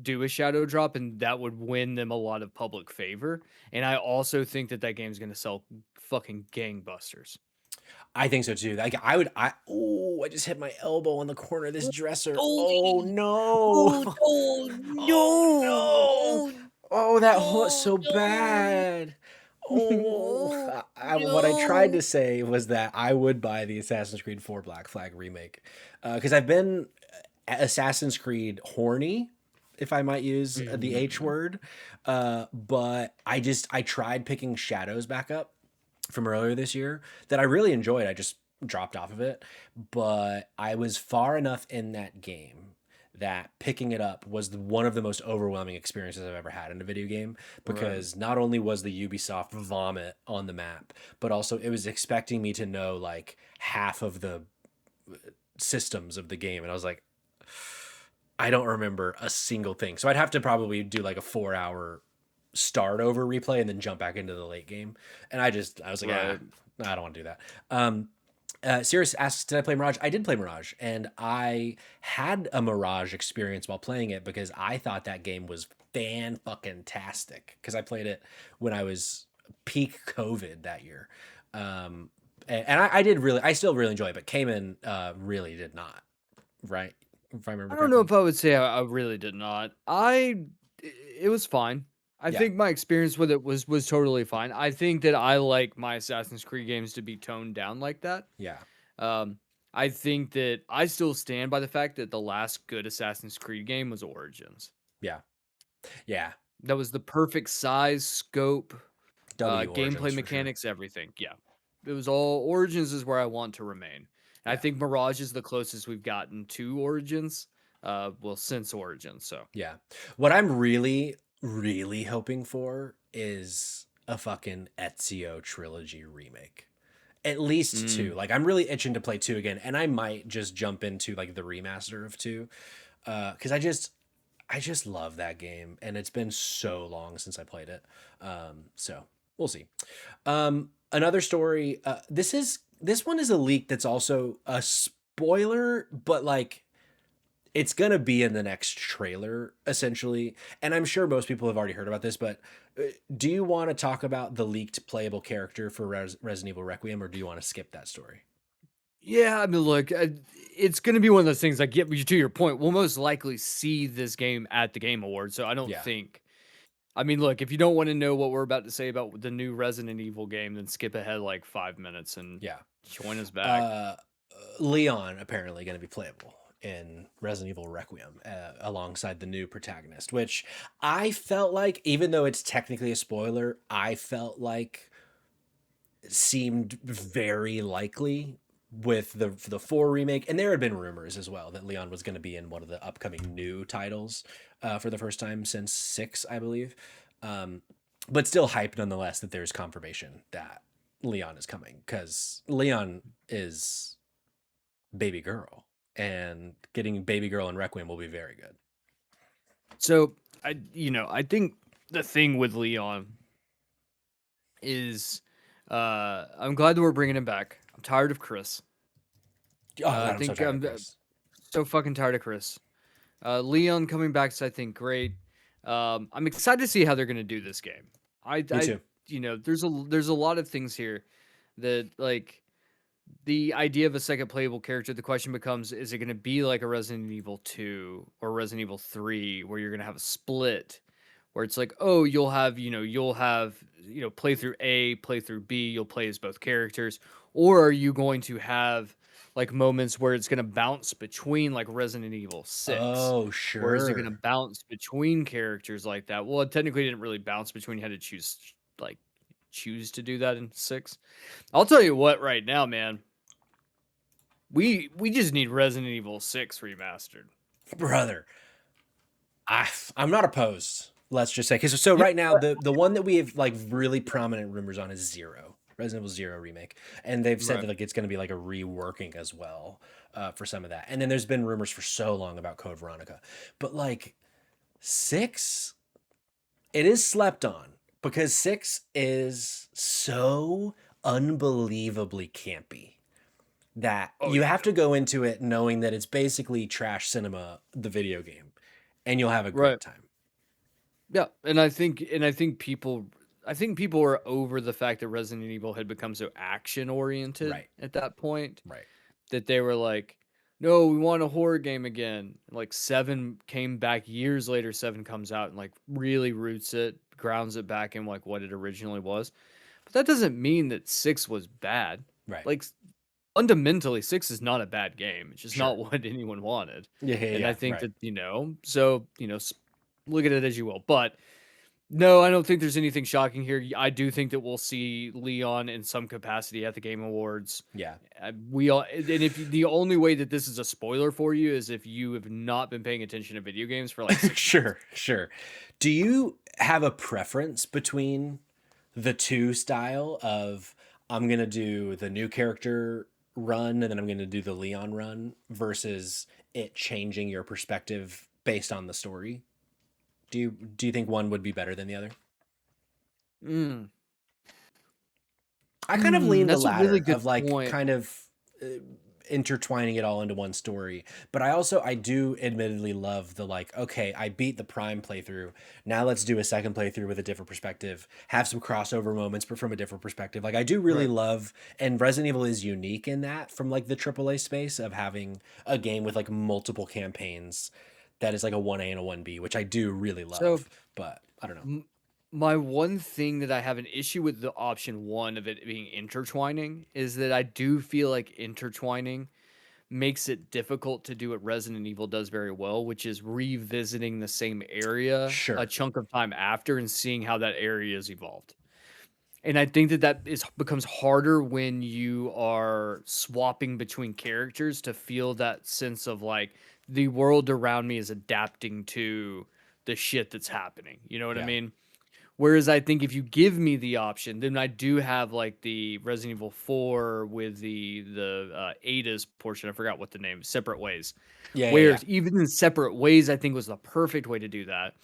do a shadow drop, and that would win them a lot of public favor. And I also think that that game's gonna sell fucking gangbusters. I think so too. Like I would, I just hit my elbow on the corner of this dresser. Oh Holy, no! oh, oh Oh no, no! oh Oh, that hurt oh so no, bad. Oh, oh what I tried no. to say was that I would buy the Assassin's Creed 4 Black Flag remake because I've been Assassin's Creed horny, if I might use the H Mhm. word. But I tried picking Shadows back up from earlier this year that I really enjoyed. I just dropped off of it, but I was far enough in that game that picking it up was one of the most overwhelming experiences I've ever had in a video game Right. because not only was the Ubisoft vomit on the map, but also it was expecting me to know like half of the systems of the game. And I was like, I don't remember a single thing. So I'd have to probably do like a 4 hour start over replay and then jump back into the late game. And I was like, Right. I don't want to do that. Sirius asks, did I play Mirage? I did play Mirage, and I had a Mirage experience while playing it because I thought that game was fan fucking tastic because I played it when I was peak COVID that year. And I did really, I still really enjoy it, but Kamen really did not, right? If I remember I don't know correctly. if I would say I really did not. It was fine. I Yeah, think my experience with it was totally fine. I think that I like my Assassin's Creed games to be toned down like that. yeah, Um, I think that I still stand by the fact that the last good Assassin's Creed game was Origins. yeah, yeah. That was the perfect size, scope, W Origins gameplay for sure. mechanics, everything. Yeah. It was all Origins is where I want to remain. And I Yeah. think Mirage is the closest we've gotten to Origins. Well, since Origins. So Yeah. What I'm really, really hoping for is a fucking Ezio trilogy remake. At least two. mm. Like I'm really itching to play two again, and I might just jump into like the remaster of two. Because I just love that game, and it's been so long since I played it. So we'll see. Another story. This one is a leak that's also a spoiler, but like it's gonna be in the next trailer essentially, and I'm sure most people have already heard about this, but do you want to talk about the leaked playable character for Resident Evil Requiem, or do you want to skip that story? Yeah, I mean, look, it's going to be one of those things. Like, get to your point. We'll most likely see this game at the Game Awards, so I don't Yeah, think. I mean, look, if you don't want to know what we're about to say about the new Resident Evil game, then skip ahead like 5 minutes and yeah. join us back. uh Leon apparently going to be playable in Resident Evil Requiem alongside the new protagonist, which I felt like, even though it's technically a spoiler, I felt like seemed very likely with the 4 remake. And there had been rumors as well that Leon was going to be in one of the upcoming new titles for the first time since 6, I believe. um, but still hype nonetheless that there's confirmation that Leon is coming, because Leon is baby girl, and getting baby girl in Requiem will be very good. So, I think the thing with Leon is, I'm glad that we're bringing him back. I'm tired of Chris. Oh I god, I'm so think tired of I'm Chris. so fucking tired of Chris. Leon coming back is, I think, great. I'm excited to see how they're gonna do this game. Me too. There's a lot of things here that like the idea of a second playable character. The question becomes: is it gonna be like a Resident Evil 2 or Resident Evil 3, where you're gonna have a split, where it's like, oh, you'll have playthrough A, playthrough B, you'll play as both characters, or are you going to have like moments where it's going to bounce between like Resident Evil 6? Oh Where is it going to sure. bounce between characters like that? Well, it technically didn't really bounce between. You had to like choose to do that in 6. I'll tell you what, right now, man, we just need Resident Evil 6 remastered. Brother, I'm not opposed, let's just say, because so You right now the one that we have like really prominent rumors on is 0, Resident Evil Zero remake, and they've said Right. that like it's going to be like a reworking as well for some of that. And then there's been rumors for so long about Code Veronica, but like six, it is slept on because six is so unbelievably campy that Oh you yeah. have to go into it knowing that it's basically trash cinema, the video game, and you'll have a Right. great time. Yeah, I think people are over the fact that Resident Evil had become so action oriented Right. at that point Right. that they were like, "No, we want a horror game again." Like 7 came back years later, 7 comes out and like really roots it, grounds it back in like what it originally was. But that doesn't mean that 6 was bad. Right. Like fundamentally 6 is not a bad game. It's just Sure. not what anyone wanted. Yeah. Yeah. And I Yeah. think Right. that, so, look at it as you will. But no, I don't think there's anything shocking here. I do think that we'll see Leon in some capacity at the Game Awards. Yeah. We all, and if the only way that this is a spoiler for you is if you have not been paying attention to video games for like 6 months. Sure. Sure. Do you have a preference between the two style of I'm gonna do the new character run and then I'm gonna do the Leon run versus it changing your perspective based on the story? Do you think one would be better than the other? Mm. I kind of lean the That's a really latter good of like point. kind of uh, intertwining it all into one story. But I do admittedly love the like, okay, I beat the Prime playthrough. Now let's do a second playthrough with a different perspective, have some crossover moments, but from a different perspective. Like I do really Right. love, and Resident Evil is unique in that from like the AAA space of having a game with like multiple campaigns that is like a 1A and a 1B, which I do really So love. But I don't know. M my one thing that I have an issue with the option 1 of it being intertwining is that I do feel like intertwining makes it difficult to do what Resident Evil does very well, which is revisiting the same area a Sure. chunk of time after and seeing how that area has evolved. And I think that becomes harder when you are swapping between characters to feel that sense of like the world around me is adapting to the shit that's happening. You know what I Yeah. mean? Whereas I think if you give me the option, then I do have like the Resident Evil 4 with the Ada's portion. I forgot what the name, Separate Ways. Yeah. Yeah. Where Yeah. even in Separate Ways, I think was the perfect way to do that.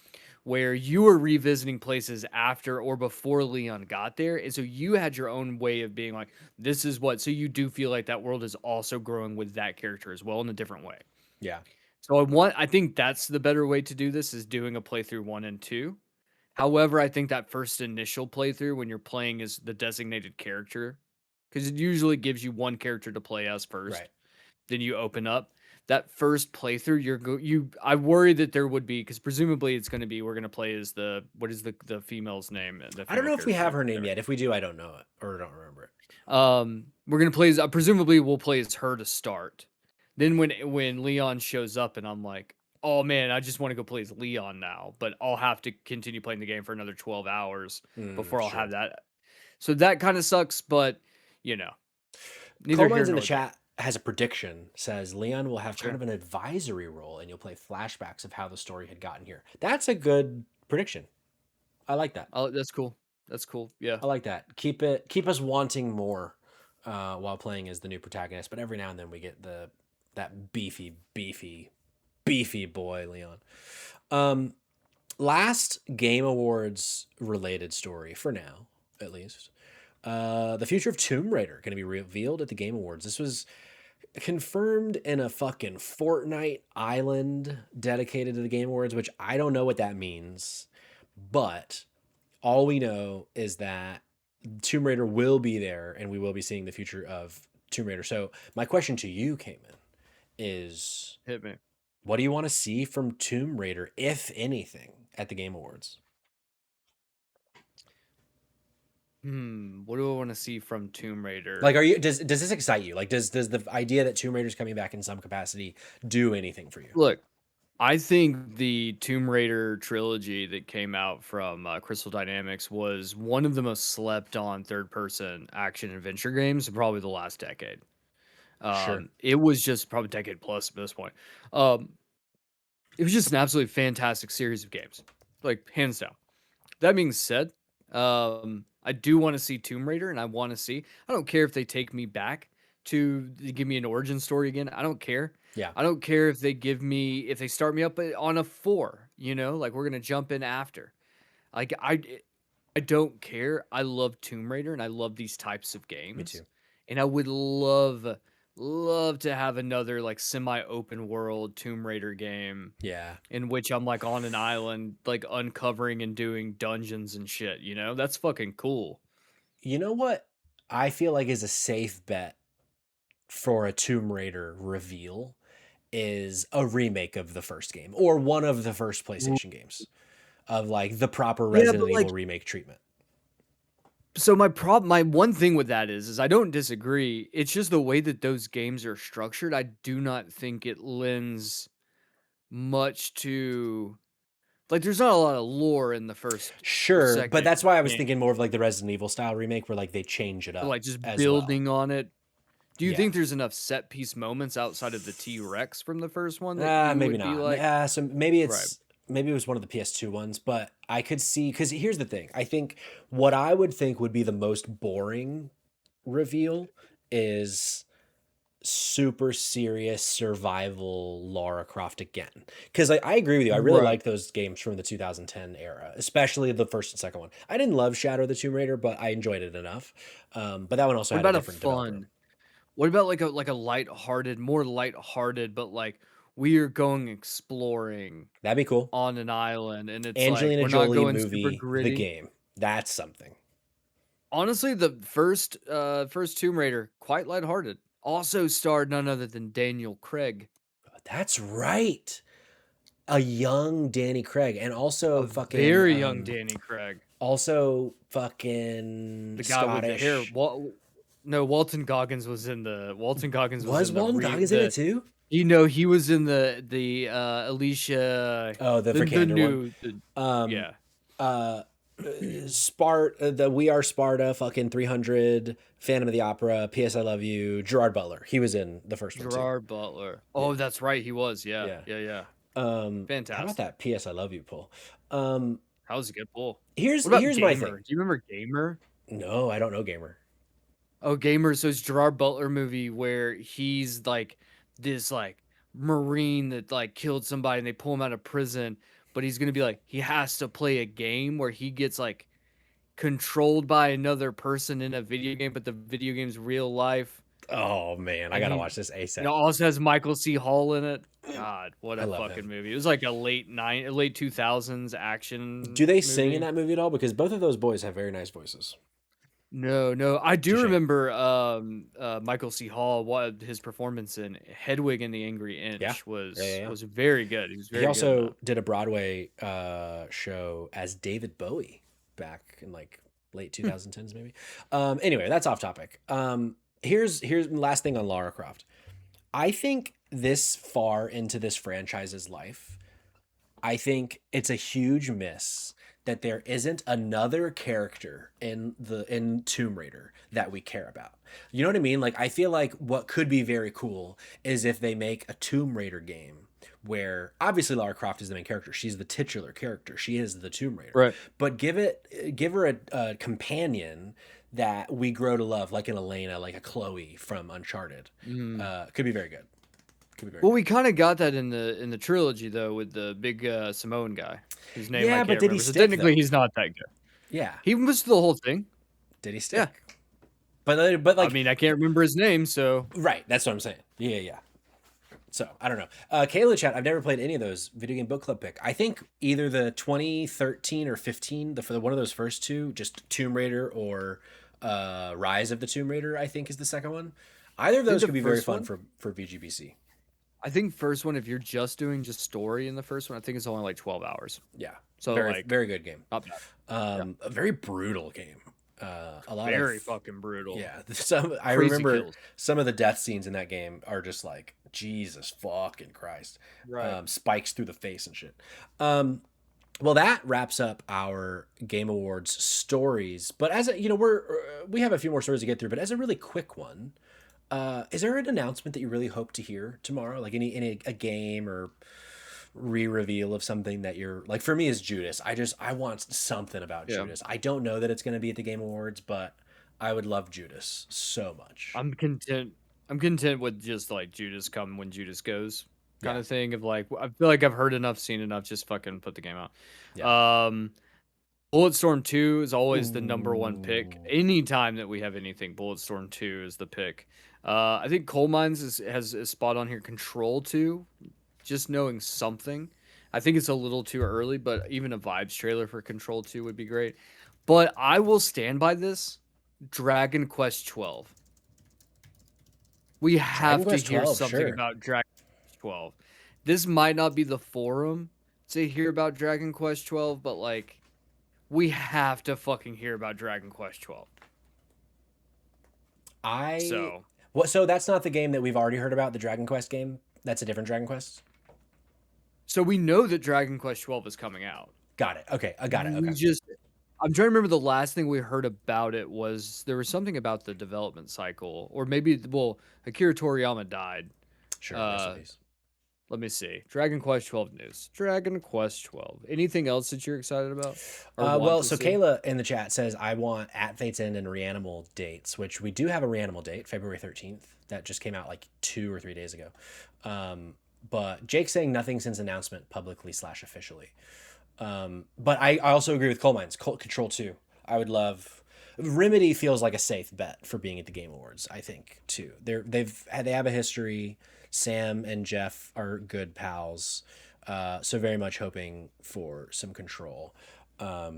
Where you were revisiting places after or before Leon got there. And so you had your own way of being like, this is what. So you do feel like that world is also growing with that character as well in a different way. Yeah. So I think that's the better way to do this is doing a playthrough 1 and 2. However, I think that first initial playthrough when you're playing as the designated character, because it usually gives you one character to play as first, Right. then you open up. That first playthrough, I worry that there would be because presumably it's going to be we're going to play as the what is the female's name, the I don't female know if we character's have name. her name yet. If we do, I don't know it or don't remember it. We're gonna play as presumably we'll play as her to start. Then when Leon shows up and I'm like, oh man, I just want to go play as Leon now, but I'll have to continue playing the game for another 12 hours before I'll have Sure. that. So that kind of sucks, but you know, neither here Coleman's in the nor there. chat has a prediction. Says Leon will have kind Sure. of an advisory role, and you'll play flashbacks of how the story had gotten here. That's a good prediction. I like that. Oh, that's cool. That's cool. Yeah. I like that. Keep us wanting more while playing as the new protagonist. But every now and then we get that beefy boy Leon. Um, Last Game Awards related story for now, at least. The future of Tomb Raider going to be revealed at the Game Awards. This was confirmed in a fucking Fortnite island dedicated to the Game Awards, which I don't know what that means, but all we know is that Tomb Raider will be there and we will be seeing the future of Tomb Raider. So my question to you, Cayman, is Hit me. what do you want to see from Tomb Raider, if anything, at the Game Awards? What do I want to see from Tomb Raider? Like, are you does this excite you? Like, does the idea that Tomb Raider's coming back in some capacity do anything for you? Look, I think the Tomb Raider trilogy that came out from Crystal Dynamics was one of the most slept on third person action adventure games in probably the last decade. Sure. It was just probably a decade plus at this point. Um, it was just an absolutely fantastic series of games, like hands down. That being said, I do want to see Tomb Raider, and I want to see. I don't care if they take me back to give me an origin story again. I don't care. Yeah, I don't care if they if they start me up on a 4, like we're gonna jump in after. Like I don't care. I love Tomb Raider and I love these types of me games. too. And I would love to have another like semi-open world Tomb Raider game Yeah. in which I'm like on an island, like uncovering and doing dungeons and shit, That's fucking cool. You know what I feel like is a safe bet for a Tomb Raider reveal is a remake of the first game or one of the first Ooh. PlayStation games of like the proper Yeah, Resident but like Evil remake treatment. so my one thing with that is I don't disagree. It's just the way that those games are structured. I do not think it lends much to like there's not a lot of lore in the first or Sure, but second that's why I was game. thinking more of like the Resident Evil style remake where like they change it But, up like, just as well. building on it. Do you Yeah. think there's enough set piece moments outside of the T-Rex from the first one that you Maybe would be not. like So right. maybe it was one of the PS2 ones, but I could see because here's the thing. I think what I would think would be the most boring reveal is super serious survival Lara Croft again. Because I agree with you. I really Right. like those games from the 2010 era, especially the first and second one. I didn't love Shadow of the Tomb Raider, but I enjoyed it enough. But that one also What had a about a different developer. fun what about like a lighthearted more lighthearted, but, like, we are going exploring That'd be cool. on an island, and it's like, Angelina we're not Jolie going super movie, The gritty. Game. That's something. Honestly, the first Tomb Raider, quite lighthearted. Also starred none other than Daniel Craig, That's right. A young Danny Craig, and a also very young Danny Craig. fucking The guy with the hair. Scottish. No, Walton Goggins was Was in the Walton re Goggins in it the too? he was in Alicia Oh, the the Vikander one. new the Um, yeah. uh, the We Are Sparta, fucking 300, Phantom of the Opera, P.S. I Love You, Gerard Butler. He was in the first one too. Gerard Butler. Yeah, Oh, that's right, he was, yeah, yeah. yeah, yeah. How about Fantastic. that P.S. I Love You pull? Um, That was a good pull. What about here's my thing. Gamer? Do you remember Gamer? No, I don't know Gamer. Oh, Gamer, so it's Gerard Butler movie where he's, like, this, like, Marine that, like, killed somebody and they pull him out of prison, but he's gonna be, like he has to play a game where he gets, like, controlled by another person in a video game, but the video game's real life, Oh man, I and gotta he watch this it ASAP. also has Michael C. Hall in it. God, what I a love fucking him. movie. It was like a late 2000s Do action they sing in movie. that movie at all? Because both of those boys have very nice voices. No, no, I do Touche. remember, Michael C. Hall, what his performance in Hedwig and the Angry Yeah, Inch yeah, yeah, yeah. was very good. He was He very good in that. also did a Broadway show as David Bowie back in like late Hmm. 2010s, maybe. Anyway, that's off topic. Here's the last thing on Lara Croft. I think this far into this franchise's life, I think it's a huge miss that there isn't another character in Tomb Raider that we care about. You know what I mean? Like I feel like what could be very cool is if they make a Tomb Raider game where obviously Lara Croft is the main character. She's the titular character. She is the Tomb Raider. Right. But give her a companion that we grow to love, like an Elena, like a Chloe from Uncharted. Mm. Could be very good. Could be very Well, good. we kinda got that in the trilogy, though, with the big, Samoan guy, whose name I Yeah, but can't did he remember, so stick technically though? he's not that good. Yeah. He was the whole thing. Did he Yeah. stick? But I like mean, I can't remember his name, so right, that's what I'm saying. Yeah, yeah. So I don't know. Kayla chat. I've never played any of those video game book club pick. I think either the 2013 or 15, for the one of those first two, just Tomb Raider or Rise of the Tomb Raider. I think is the second one. Either of I think those the could be very first fun one for VGBC. I think first one, if you're just doing just story in the first one, I think it's only, like, 12 hours. Yeah, So, very like, very good game. not bad. Yeah. A very brutal game. A lot of Very fucking brutal. yeah. Some I Crazy remember kills. some of the death scenes in that game are just like Jesus fucking Christ. Right. Spikes through the face and shit. Well, that wraps up our Game Awards stories. But as a, we have a few more stories to get through. But as a really quick one, is there an announcement that you really hope to hear tomorrow? Like any a game or re-reveal of something that you're like. For me, is Judas. I want something about Yeah. Judas. I don't know that it's going to be at the Game Awards, but I would love Judas so much. I'm content. I'm content with just like Judas come when Judas goes kind Yeah, of thing of like I feel like I've heard enough, seen enough, just fucking put the game out. yeah. Bulletstorm 2 is always the number one pick. Ooh. Anytime that we have anything, Bulletstorm 2 is the pick. I think Coal Mines has a spot on here. Control 2, just knowing something. I think it's a little too early, but even a vibes trailer for Control 2 would be great. But I will stand by this. Dragon Quest 12. We Dragon have to Quest hear 12, something sure. about Dragon Quest 12. This might not be the forum to hear about Dragon Quest 12, but like we have to fucking hear about Dragon Quest 12. I So, what? So that's not the game that we've already heard about. The Dragon Quest game. That's a different Dragon Quest. so we know that Dragon Quest 12 is coming out. Got it. Okay, I got it. We Okay, just I'm trying to remember the last thing we heard about it was there was something about the development cycle or maybe well, Akira Toriyama died. sure. Rest in Uh peace. Let me see. Dragon Quest 12 news. Dragon Quest 12. Anything else that you're excited about or want Well, to so see? Kayla in the chat says I want At Fate's End and Reanimal dates, which we do have a Reanimal date, February 13th. That just came out like 2 or 3 days ago. But Jake's saying nothing since announcement publicly slash officially. But I also agree with Coal Mines. Control 2. I would love. Remedy feels like a safe bet for being at the Game Awards. I think too. They have a history. Sam and Jeff are good pals, so very much hoping for some Control. But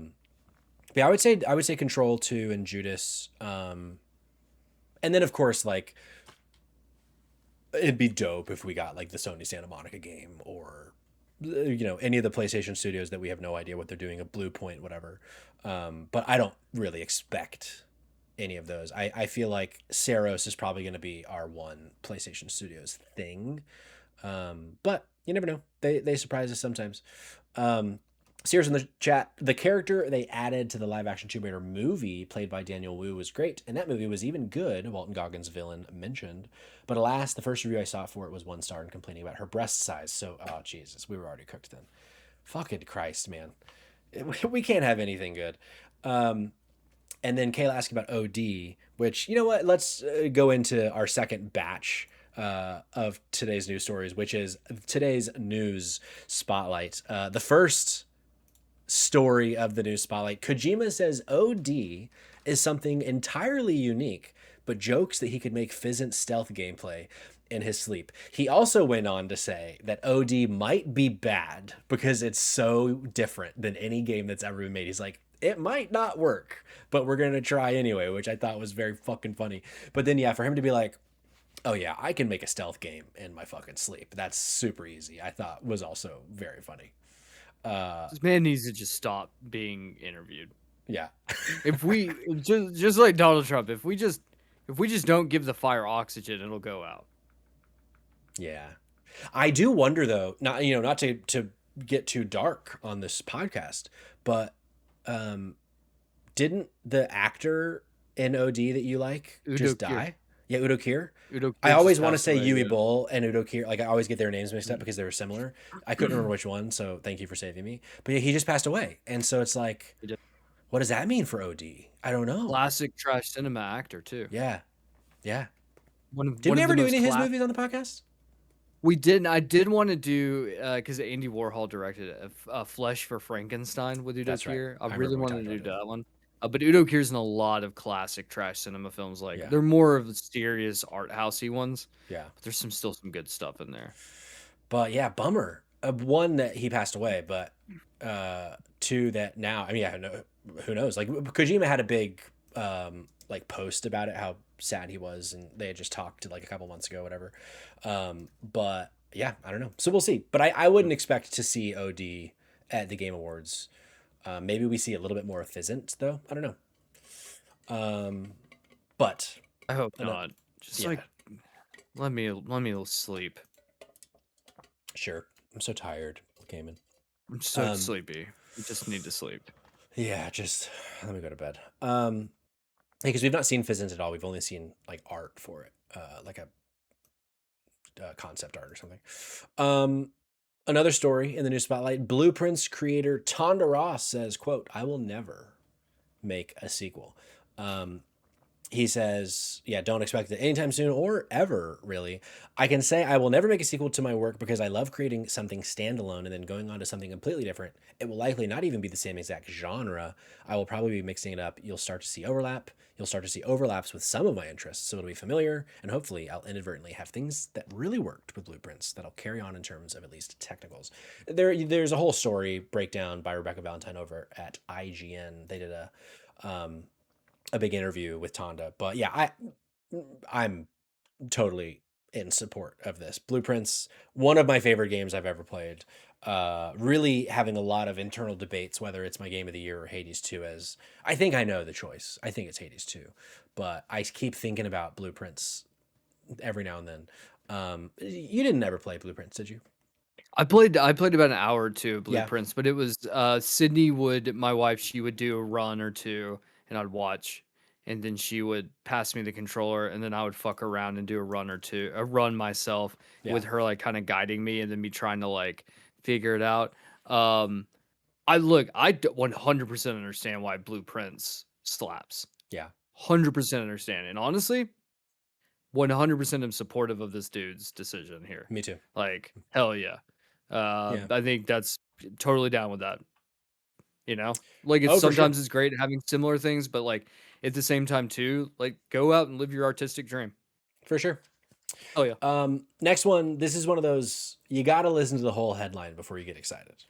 yeah, I would say Control 2 and Judas, and then of course like it'd be dope if we got like the Sony Santa Monica game or any of the PlayStation studios that we have no idea what they're doing, a Blue Point, whatever. But I don't really expect any of those. I feel like Saros is probably going to be our one PlayStation Studios thing. But you never know. They surprise us sometimes. Sears in the chat, the character they added to the live action Tomb Raider movie, played by Daniel Wu, was great, and that movie was even good. Walton Goggins' villain mentioned, but alas, the first review I saw for it was 1 star and complaining about her breast size. So, oh Jesus, we were already cooked then. Fucking Christ, man, we can't have anything good. And then Kayla asked about OD, which, you know what? Let's go into our second batch of today's news stories, which is today's news spotlight. The first story of the news spotlight, Kojima says OD is something entirely unique, but jokes that he could make Fizzant stealth gameplay in his sleep. He also went on to say that OD might be bad because it's so different than any game that's ever been made. He's like, it might not work, but we're going to try anyway, which I thought was very fucking funny. But then, yeah, for him to be like, oh, yeah, I can make a stealth game in my fucking sleep. That's super easy. I thought was also very funny. This man needs to just stop being interviewed. Yeah. If we just like Donald Trump, if we just don't give the fire oxygen, it'll go out. Yeah. I do wonder though, not to get too dark on this podcast, but didn't the actor in OD that you like Udo just Kier. die? Yeah, Udo Kier. Udo I Kier always just want to passed say away, Yui yeah. Boll and Udo Kier. Like I always get their names mixed up because they were similar. I couldn't remember which one, so thank you for saving me. But yeah, he just passed away, and so it's like, He did. what does that mean for OD? I don't know. Classic trash cinema actor too. Yeah, yeah. One Did of we the ever do most any of his classic. movies on the podcast? We didn't. I did want to do because Andy Warhol directed it, Flesh for Frankenstein with Udo That's right. Kier. I I really remember we wanted talked to about do it. that one. But Udo Kier's in a lot of classic trash cinema films. Like Yeah, they're more of the serious art housey ones. yeah. But there's still some good stuff in there. But yeah, bummer. One that he passed away, but two that now. I mean, yeah, no, who knows? Like Kojima had a big like post about it, how sad he was, and they had just talked like a couple months ago, whatever. But yeah, I don't know. So we'll see. But I wouldn't expect to see OD at the Game Awards. Maybe we see a little bit more of Fizzant though. I don't know. But I hope no, not. Just yeah, like let me sleep. sure. I'm so tired, Kamen. I'm so sleepy. I just need to sleep. Yeah, just let me go to bed. Because we've not seen Fizzant at all. We've only seen like art for it, like a concept art or something. Another story in the news spotlight: Blueprints creator Tonda Ross says, "quote I will never make a sequel." Um, he says, yeah, don't expect it anytime soon or ever, really. I can say I will never make a sequel to my work because I love creating something standalone and then going on to something completely different. It will likely not even be the same exact genre. I will probably be mixing it up. You'll start to see overlap. You'll start to see overlaps with some of my interests, so it'll be familiar, and hopefully I'll inadvertently have things that really worked with Blueprints that'll carry on in terms of at least technicals. There's a whole story breakdown by Rebecca Valentine over at IGN. They did um, a big interview with Tonda. But yeah, I'm totally in support of this. Blueprints, one of my favorite games I've ever played. Really having a lot of internal debates whether it's my game of the year or Hades 2. As I think I know the choice. I think it's Hades 2, but I keep thinking about Blueprints every now and then. You didn't ever play Blueprints, did you? I played about an hour or two of Yeah, Blueprints, but it was Sydney would my wife, she would do a run or two and I'd watch, and then she would pass me the controller and then I would fuck around and do a run or two, a run myself yeah, with her like kind of guiding me and then me trying to like figure it out. Um I 100% understand why Blueprints slaps. yeah. 100% understand. And honestly, 100% am supportive of this dude's decision here. Me too. Like, hell yeah. Yeah. I think that's totally down with that. You know, like it's Oh, for sure, sometimes it's great having similar things, but like at the same time too, like go out and live your artistic dream. for sure. Oh yeah. Next one. This is one of those you got to listen to the whole headline before you get excited.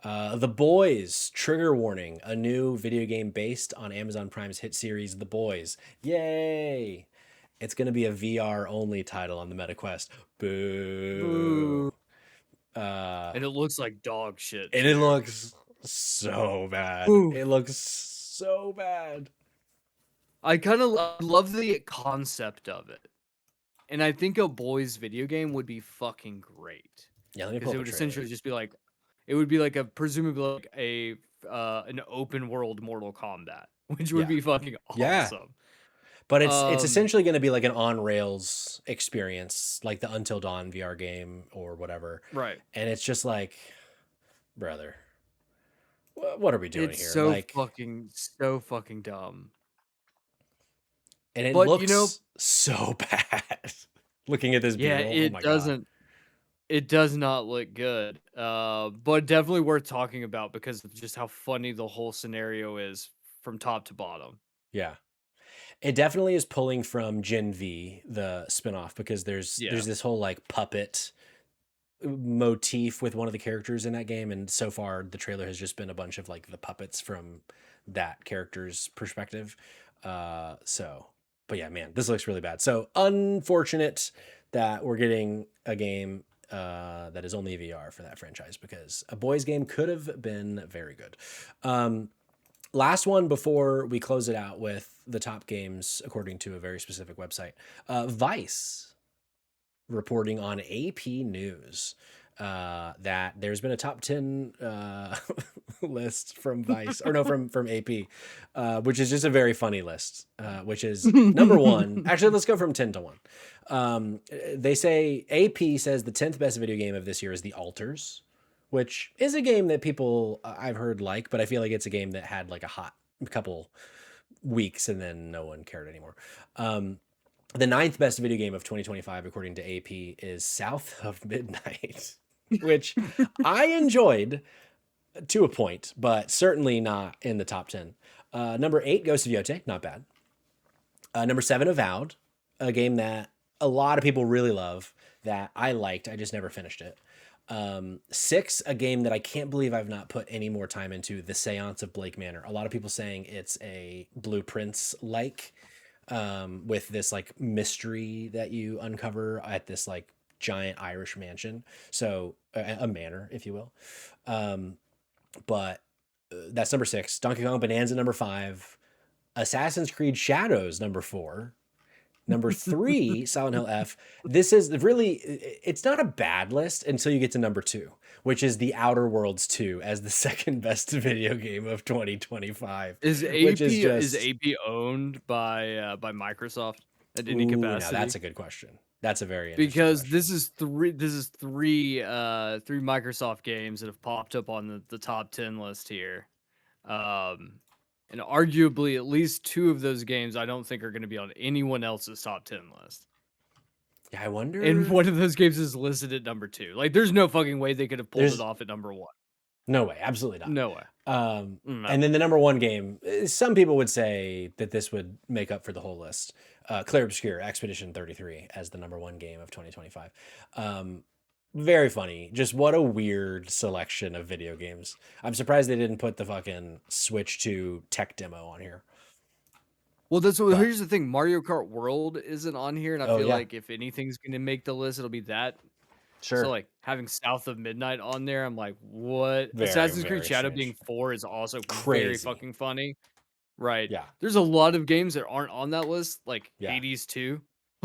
The Boys, trigger warning, a new video game based on Amazon Prime's hit series, The Boys. Yay! It's going to be a VR only title on the MetaQuest. Boo. Boo. Uh, And it looks like dog shit and it too. looks so bad. Oof. It looks so bad. I kind of love the concept of it. And I think a boys video game would be fucking great. Yeah, let me pull Because it up a would trailer. essentially just be like it would be like a presumably like a an open world Mortal Kombat, which would Yeah. be fucking Yeah. awesome. But it's Um, essentially going to be like an on rails experience, like the Until Dawn VR game or whatever. right. And it's just like, brother, what are we doing It's here? Like, so fucking dumb. and it But you know, looks so bad. Looking at this yeah, B-roll, oh my god. it does not look good. But definitely worth talking about because of just how funny the whole scenario is from top to bottom. Yeah. It definitely is pulling from Gen V, the spinoff, because Yeah. there's this whole like puppet motif with one of the characters in that game, and so far the trailer has just been a bunch of like the puppets from that character's perspective. So but yeah, man, this looks really bad. So unfortunate that we're getting a game that is only VR for that franchise, because a boys game could have been very good. Last one before we close it out with the top games according to a very specific website. Vice reporting on AP News that there's been a top 10 list from Vice, or no, from AP, which is just a very funny list, which is number one. Actually, let's go from 10 to 1. They say AP says the 10th best video game of this year is The Alters, which is a game that people I've heard like, but I feel like it's a game that had like a hot couple weeks and then no one cared anymore. The ninth best video game of 2025, according to AP, is South of Midnight, which I enjoyed to a point, but certainly not in the top 10. Number 8, Ghost of Yote, not bad. Number 7, Avowed, a game that a lot of people really love that I liked. I just never finished it. 6, a game that I can't believe I've not put any more time into, The Seance of Blake Manor. A lot of people saying it's a Blueprints like, with this like mystery that you uncover at this like giant Irish mansion. So a manor, if you will. But that's number 6. Donkey Kong Bonanza number 5. Assassin's Creed Shadows number 4. Number 3, Silent Hill F. This is really, it's not a bad list until you get to number 2, which is The Outer Worlds 2 as the second best video game of 2025, Is which is AP is just, AP owned by Microsoft? at any Ooh, now that's capacity. a good question. That's a very interesting Because question. this is three Microsoft games that have popped up on the top 10 list here. Um, and arguably at least two of those games I don't think are going to be on anyone else's top 10 list. Yeah, I And wonder. one of those games is listed at number 2. Like, there's no fucking way they could have pulled it There's off at number 1. no way, absolutely not. No way. No. And then the number one game, some people would say that this would make up for the whole list. Clear Obscure Expedition 33 as the number one game of 2025. Very funny. Just what a weird selection of video games. I'm surprised they didn't put the fucking Switch 2 tech demo on here. Well, But here's the thing. Mario Kart World isn't on here, and I oh feel yeah, like if anything's going to make the list, it'll be that. So, sure. like, having South of Midnight on there, I'm like, what? Very, Assassin's Creed very Shadow being strange. 4 is also very Crazy. fucking funny. Right. Yeah. There's a lot of games that aren't on that list, like Yeah. Hades 2.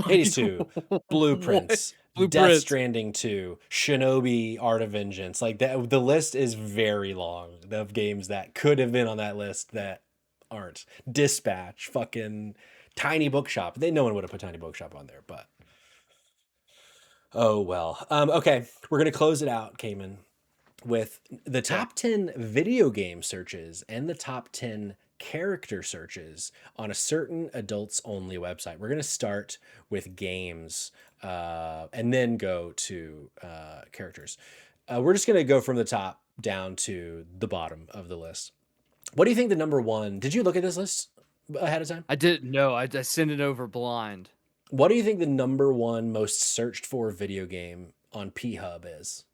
Hades Like, 2, what? Blueprints, Death Blueprints. Stranding 2, Shinobi Art of Vengeance. Like that, the list is very long of games that could have been on that list that aren't. Dispatch, fucking Tiny Bookshop. No one would have put Tiny Bookshop on there, but oh well. Okay, we're gonna close it out, Cayman, with the Okay. top 10 video game searches and the top 10 character searches on a certain adults only website. We're going to start with games and then go to characters. We're just going to go from the top down to the bottom of the list. What do you think the number one? Did you look at this list ahead of time? I didn't know. I sent it over blind. What do you think the number one most searched for video game on P Hub is?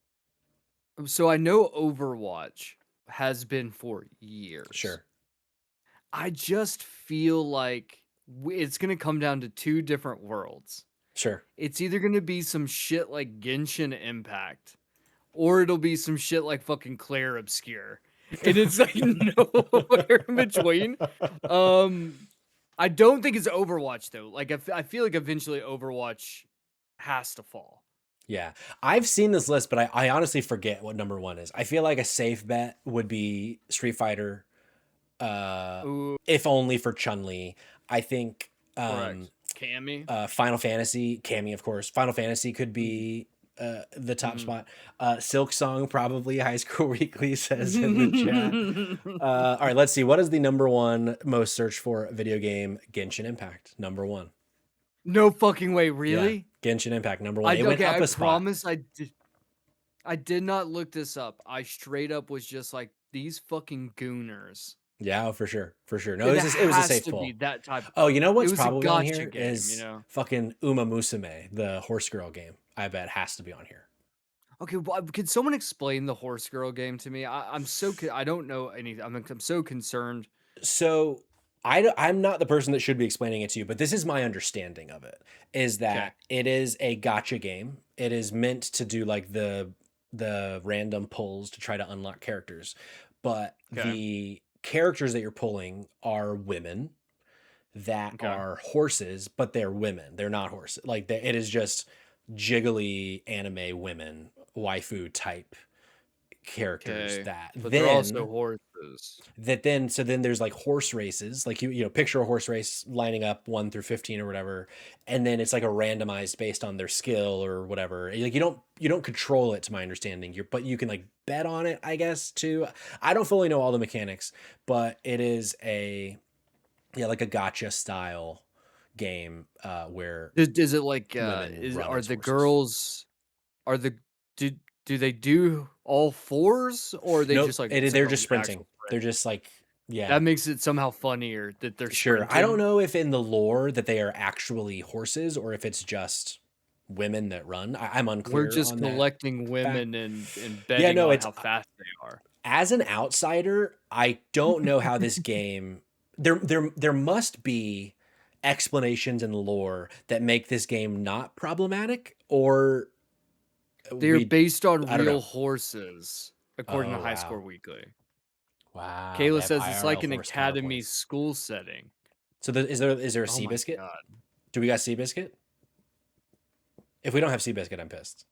So I know Overwatch has been for years. Sure. I just feel like it's going to come down to two different worlds. Sure. It's either going to be some shit like Genshin Impact, or it'll be some shit like fucking Claire Obscure. And it's like nowhere in between. I don't think it's Overwatch though. Like I feel like eventually Overwatch has to fall. Yeah, I've seen this list, but I honestly forget what number one is. I feel like a safe bet would be Street Fighter, uh, Ooh, if only for Chun Li. I think correct. Cammy. Final Fantasy, Cammy, of course. Final Fantasy could be the top Mm. spot. Silk Song, probably. High School Weekly says in the chat. All right, let's see. What is the number one most searched for video game? Genshin Impact, number one. No fucking way, Yeah, really? Genshin Impact, number one. It went Okay, up I a spot. promise I did not look this up. I straight up was just like these fucking gooners. Yeah, for sure, for sure. No, It it was a has safe to be pull. that type. Oh, you know It what's was a probably on gotcha here game, you is know. fucking Uma Musume, the horse girl game. I bet has to be on here. Okay, well, could someone explain the horse girl game to me? I don't know anything. I'm so concerned. So I'm not the person that should be explaining it to you, but this is my understanding of it. Is Okay, that it is a gotcha game. It is meant to do like the random pulls to try to unlock characters, but okay, the characters that you're pulling are women that okay, are horses, but they're women. They're not horses. Like it is just jiggly anime women, waifu type characters okay. that But they're also then horses. so then there's like horse races. Like you know, picture a horse race lining up 1 through 15 or whatever, and then it's like a randomized based on their skill or whatever. Like you don't control it to my understanding. But you can like bet on it, I guess, too. I don't fully know all the mechanics, but it is a yeah, like a gotcha style game where Is it like women is run are as the horses. girls are the do do they do all fours or are they Nope, just like it, it's like they're a just actual sprinting. sprint? They're just like yeah, That makes it somehow funnier that they're sure. I don't sprinting. know if in the lore that they are actually horses or if it's just women that run. I'm We're unclear just on that collecting fact. women and Yeah, betting no, on it's how fast they are. as an outsider, I don't know how this game there must be explanations in lore that make this game not problematic or They're we based on I don't real know. horses, according to Oh High Score wow. Weekly. Wow, they Kayla have says it's IRL like an horse academy counterpoints. school setting. So is there a Oh my Seabiscuit? god. Do we got Seabiscuit? If we don't have Seabiscuit, I'm pissed.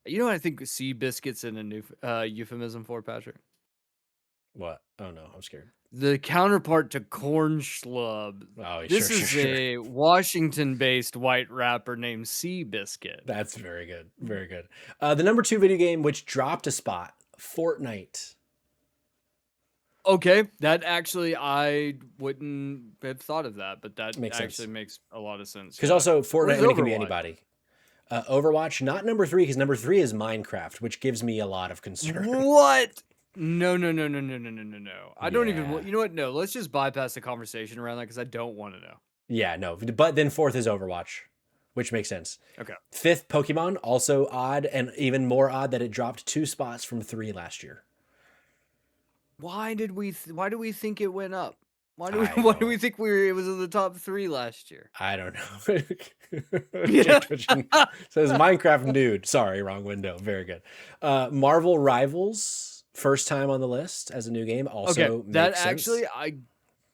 You know what I think sea biscuits in a new euphemism for, Patrick? What? Oh no, I'm scared. The counterpart to Corn Schlub. Oh, This sure, sure, is sure. a Washington-based white rapper named Seabiscuit. That's very good. Very good. The number 2 video game, which dropped a spot, Fortnite. Okay, that actually I wouldn't have thought of that, but that Makes actually sense. makes a lot of sense. Because Yeah. also, Fortnite, Where's I mean, it can be Overwatch? anybody. Overwatch, not number 3, because number 3 is Minecraft, which gives me a lot of concern. What? No, no, no, no, no, no, no, no, no. I don't even. Yeah. You know what? No, let's just bypass the conversation around that because I don't want to know. Yeah, no. But then 4th is Overwatch, which makes sense. Okay. 5th, Pokemon, also odd, and even more odd that it dropped 2 spots from 3 last year. Why did we? Why do we think it went up? Why do we? I Why do we don't. think it was in the top 3 last year? I don't know. Yeah. Jake Twitchin says Minecraft nude. Sorry, wrong window. Very good. Marvel Rivals, first time on the list as a new game, Okay, also that makes sense. actually I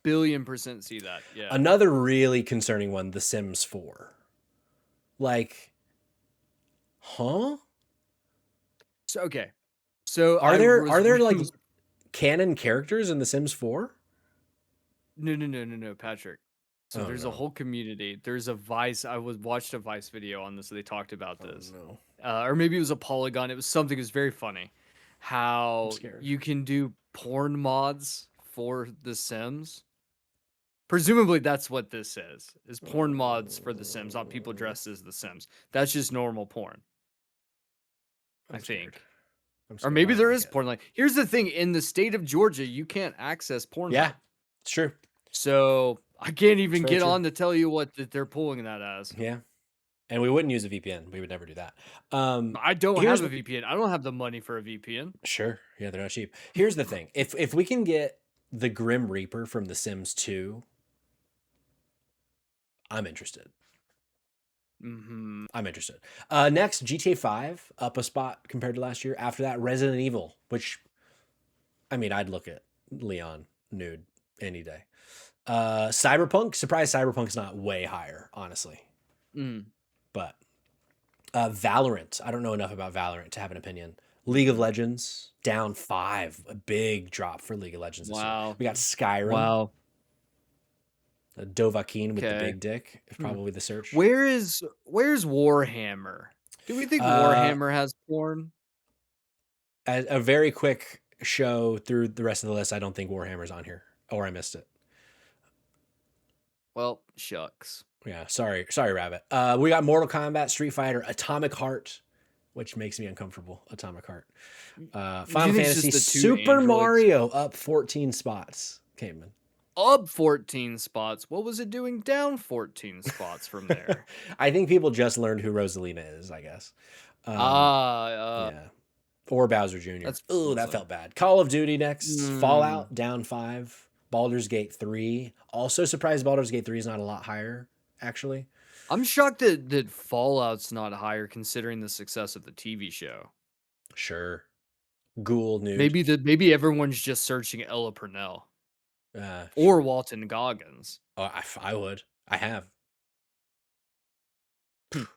billion% see that. Yeah. Another really concerning one, The Sims 4. Like, huh? So okay. So Are I there was are there like was canon characters in The Sims 4? no, no, no, no, no, Patrick. So Oh there's a no. whole community. There's a Vice. I was watched a Vice video on this. So they talked about Oh this, no. or maybe it was a Polygon. It was something. It was very funny. I'm How scared. you can do porn mods for The Sims. Presumably, that's what this is porn mods for The Sims, not people dressed as The Sims. That's just normal porn, I I'm scared. think. I'm Or scared. I maybe don't there like is it. porn. Like, here's the thing: in the state of Georgia, you can't access Yeah, Pornhub. it's true. So I can't It's even very get true. on to tell you what that they're pulling that as. Yeah. And we wouldn't use a VPN. We would never do that. I don't Here's have a VPN. I don't have the money for a VPN. sure. Yeah, they're not cheap. Here's the thing. If we can get the Grim Reaper from The Sims 2, I'm interested. Hmm. I'm interested. Next, GTA 5 up a spot compared to last year. After that, Resident Evil, which I mean, I'd look at Leon nude any day. Cyberpunk, surprise Cyberpunk's not way higher, honestly. Mm. But Valorant, I don't know enough about Valorant to have an opinion. League of Hmm. Legends down 5, a big drop for League of Legends this year. Wow. We got Skyrim, Wow. Dovahkiin with the Okay. big dick is Hmm. probably the search. Where's Warhammer? Do we think Uh, Warhammer has porn? a very quick show through the rest of the list. I don't think Warhammer's on here, or I missed it. Well, shucks. Yeah, sorry, Rabbit. We got Mortal Kombat, Street Fighter, Atomic Heart, which makes me uncomfortable. Atomic Heart, Do you Final think it's just Fantasy, the two Super androids? Mario up 14 spots. Cayman. Up 14 spots. What was it doing down 14 spots from there? I think people just learned who Rosalina is. I guess. Um, Ah, yeah, or Bowser Jr. that's Oh, that listen. felt bad. Call of Duty next. Mm, Fallout down 5. Baldur's Gate 3. Also surprised Baldur's Gate 3 is not a lot higher. Actually, I'm shocked that Fallout's not higher considering the success of the TV show. sure. Ghoul nude. Maybe everyone's just searching Ella Purnell or Sure. Walton Goggins. Oh, I would. I have.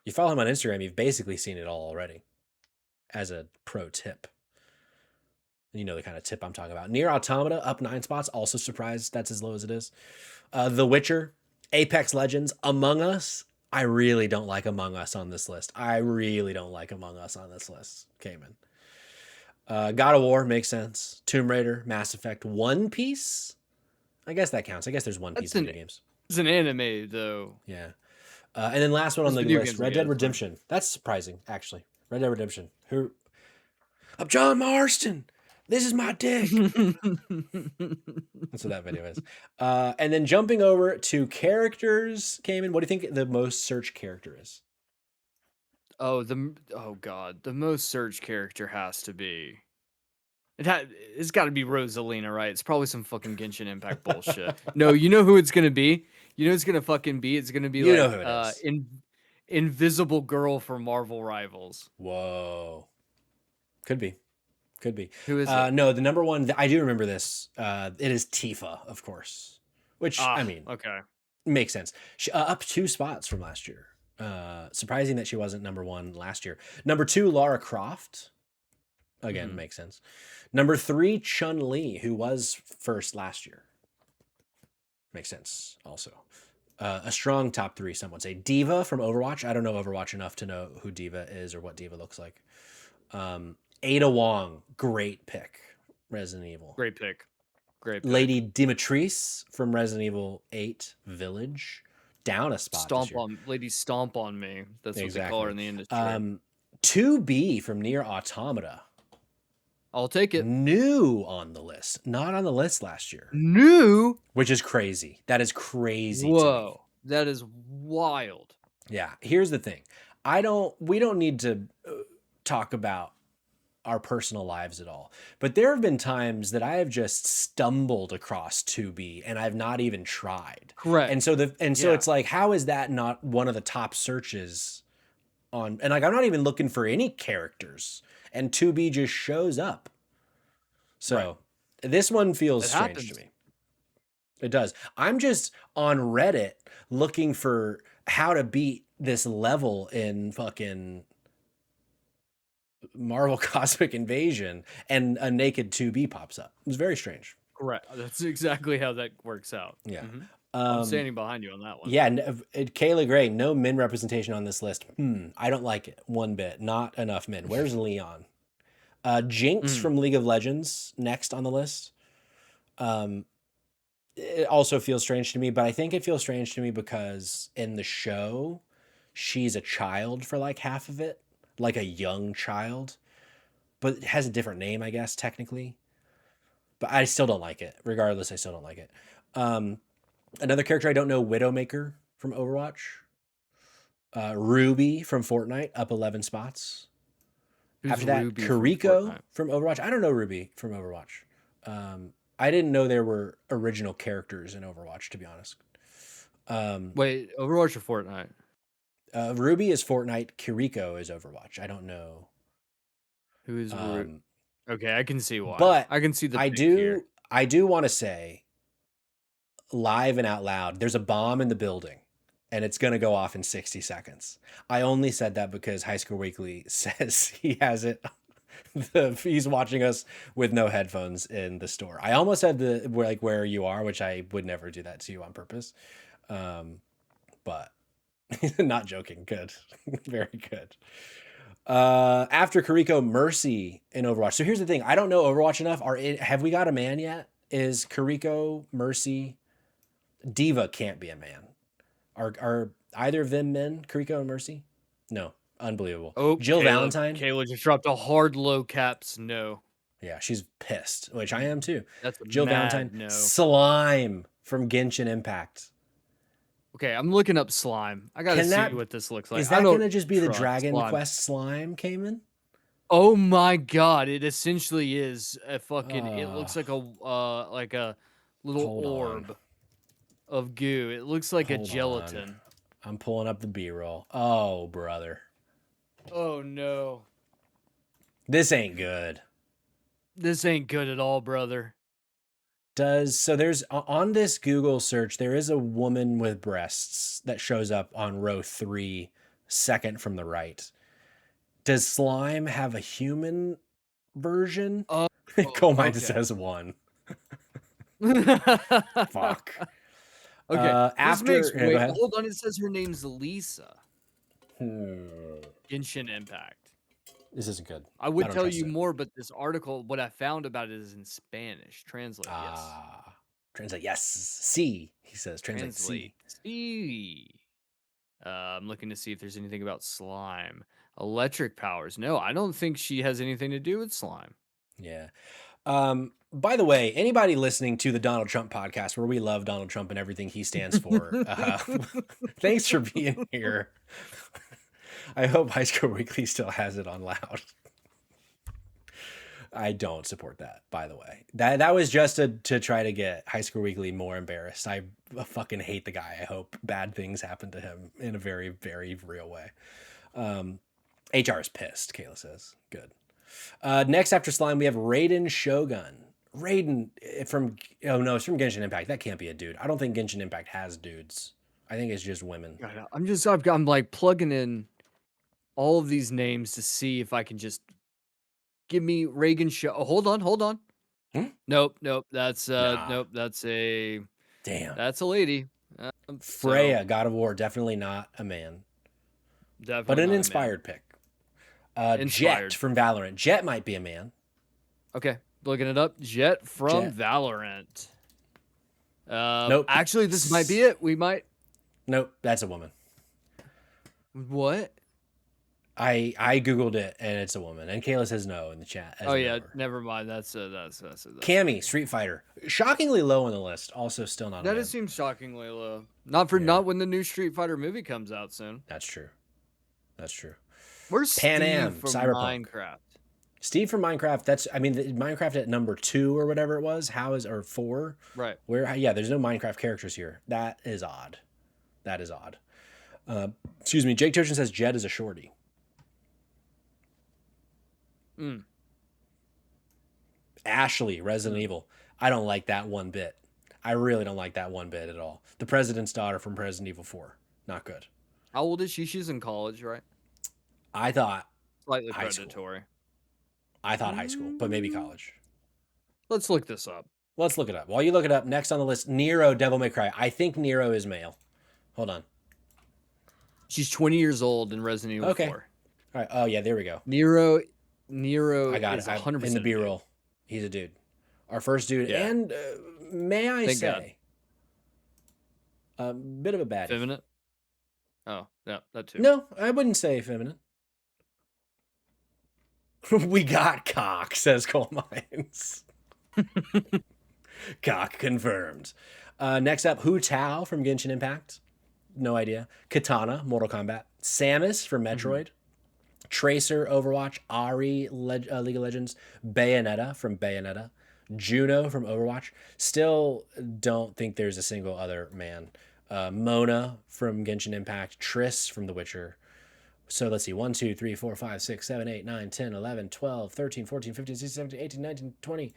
You follow him on Instagram, you've basically seen it all already. As a pro tip. You know the kind of tip I'm talking about. Near Automata up 9 spots. Also surprised that's as low as it is. The Witcher, Apex Legends, Among Us. I really don't like Among Us on this list. I really don't like Among Us on this list. Cayman. God of War makes sense. Tomb Raider, Mass Effect, One Piece. I guess that counts. I guess there's One Piece That's video games. it's an anime though. Yeah. And then last one on Those the video list, games, I Red Dead guess. Fine. Redemption. That's surprising, actually. Red Dead Redemption. Who? I'm John Marston. This is my dick. That's what that video is. And then jumping over to characters, Cayman, what do you think the most searched character is? Oh god, the most searched character has to be. It's got to be Rosalina, right? It's probably some fucking Genshin Impact bullshit. No, you know who it's gonna be. You know who it's gonna fucking be. It's gonna be You know like who it is. Invisible Girl from Marvel Rivals. Whoa. Could be. Could be. Who is it? No, the number one, I do remember this. It is Tifa, of course. Which, I Ah, mean, okay. makes sense. Up 2 spots from last year. Surprising that she wasn't number 1 last year. Number 2, Lara Croft. Again, Mhm. makes sense. Number 3, Chun-Li, who was first last year. Makes sense also. A strong top 3, some would say. Diva from Overwatch. I don't know Overwatch enough to know who Diva is or what Diva looks like. Ada Wong, great pick. Resident Evil. Great pick. Great pick. Lady Dimitris from Resident Evil 8 Village. Down a spot this Stomp year. on Lady Stomp on me. That's what they call her Exactly. in the industry. 2B from Near Automata. I'll take it. New on the list. Not on the list last year. New? Which is crazy. That is crazy to me. Whoa. That is wild. Yeah. Here's the thing. We don't need to talk about our personal lives at all. But there have been times that I have just stumbled across 2B and I've not even tried. Correct. So Yeah. it's like, how is that not one of the top searches on, and like I'm not even looking for any characters and 2B just shows up. Right. So this one feels It strange to happens. me. It does. I'm just on Reddit looking for how to beat this level in fucking Marvel Cosmic Invasion, and a naked 2B pops up. It's very strange. Correct. That's exactly how that works out. Yeah. I'm standing behind you on that one. Yeah. Kayla Gray, no men representation on this list. I don't like it one bit. Not enough men. Where's Leon? Jinx Mm. from League of Legends next on the list. It also feels strange to me, but I think it feels strange to me because in the show, she's a child for like half of it, like a young child, but it has a different name, I guess, technically. But I still don't like it. Regardless, I still don't like it. Another character I don't know, Widowmaker from Overwatch. Ruby from Fortnite, up 11 spots. Who's After that, Ruby from Kariko Fortnite? from Overwatch. I don't know Ruby from Overwatch. I didn't know there were original characters in Overwatch, to be honest. Wait, Overwatch or Fortnite? Ruby is Fortnite. Kiriko is Overwatch. I don't know. Who is Ru? Um, Okay, I can see why. but I can see the I pick here. do I do want to say live and out loud, there's a bomb in the building and it's going to go off in 60 seconds. I only said that because High School Weekly says he has it. He's watching us with no headphones in the store. I almost had the where you are, which I would never do that to you on purpose. But not joking. Good. Very good. After Kariko, Mercy in Overwatch. So here's the thing. I don't know Overwatch enough. Have we got a man yet? Is Kariko, Mercy, Diva can't be a man. Are either of them men? Kariko and Mercy? No. Unbelievable. Oh, Jill Valentine? Kayla just dropped a hard low caps no. Yeah, she's pissed, which I am too. That's a Jill mad Valentine, no. Slime from Genshin Impact. Okay, I'm looking up slime. I gotta Can see that what this looks like. is I that don't gonna just be the trust Dragon slime. Quest slime, Kamen? Oh my god, it essentially is a fucking. It Uh, looks like a little hold on. orb of goo. It looks like a Hold on. gelatin. I'm pulling up the B-roll. Oh, brother. Oh no, This ain't good. this ain't good at all, brother. There's on this Google search, there is a woman with breasts that shows up on row 3, second from the right. Does slime have a human version? Oh, Coal mine okay. says 1. Fuck. Okay, this After makes yeah, go wait. ahead. Hold on, it says her name's Lisa. Hmm. Genshin Impact. This isn't good. I I would don't tell trust you it. more, but this article, what I found about it is in Spanish. Translate, yes. Translate yes. C. He says translate Translate. C. See. I'm looking to see if there's anything about slime. Electric powers. No, I don't think she has anything to do with slime. Yeah. By the way, anybody listening to the Donald Trump podcast, where we love Donald Trump and everything he stands for, thanks for being here. I hope High School Weekly still has it on loud. I don't support that, by the way. That was just to try to get High School Weekly more embarrassed. I fucking hate the guy. I hope bad things happen to him in a very, very real way. HR is pissed, Kayla says. Good. Next after Slime, we have Raiden Shogun. Raiden from it's from Genshin Impact. That can't be a dude. I don't think Genshin Impact has dudes. I think it's just women. God, I'm like plugging in all of these names to see if I can just Give me Reagan show. Oh, hold on. Hmm? Nope. Nah. Nope. Damn. That's a lady. So Freya, God of War, definitely not a man, but definitely an not a man. inspired pick. Jet Inspired. from Valorant. Jet might be a man. Okay, looking it up. Jet from Jet. Valorant. Nope. Actually, this might be it. We might. Nope. That's a woman. What? I googled it and it's a woman. And Kayla says no in the chat. As Oh a yeah, knower. never mind. That's Cammy, Street Fighter, shockingly low on the list. Also, still not a that man. just seems shockingly low. Not for Yeah. not when the new Street Fighter movie comes out soon. That's true. That's true. Where's Pan Steve Am, from Cyberpunk. Minecraft? Steve from Minecraft. Minecraft at number 2 or whatever it was. Or 4? Right. Where? Yeah, there's no Minecraft characters here. That is odd. That is odd. Excuse me. Jake Churchin says Jet is a shorty. Mm. Ashley, Resident Evil. I don't like that one bit. I really don't like that one bit at all. The President's Daughter from Resident Evil 4. Not good. How old is she? She's in college, right? I thought Slightly high school. predatory. I thought high school, but maybe college. Let's look this up. Let's look it up. While you look it up, next on the list, Nero, Devil May Cry. I think Nero is male. Hold on. She's 20 years old in Resident Evil 4. All right. Oh, yeah, there we go. Nero I got is it. 100% In the B-roll. He's a dude. Our first dude. Yeah. And may I Thank say, a bit of a baddie. Feminine? Oh, yeah, that too. No, I wouldn't say feminine. We got cock, says Coal Mines. Cock confirmed. Next up, Hu Tao from Genshin Impact. No idea. Katana, Mortal Kombat. Samus from Metroid. Tracer, Overwatch. Ari, League of Legends. Bayonetta from Bayonetta. Juno from Overwatch. Still don't think there's a single other man. Mona from Genshin Impact. Triss from The Witcher. So let's see. 1, 2, 3, 4, 5, 6, 7, 8, 9, 10, 11, 12, 13, 14, 15, 16, 17, 18, 19, 20,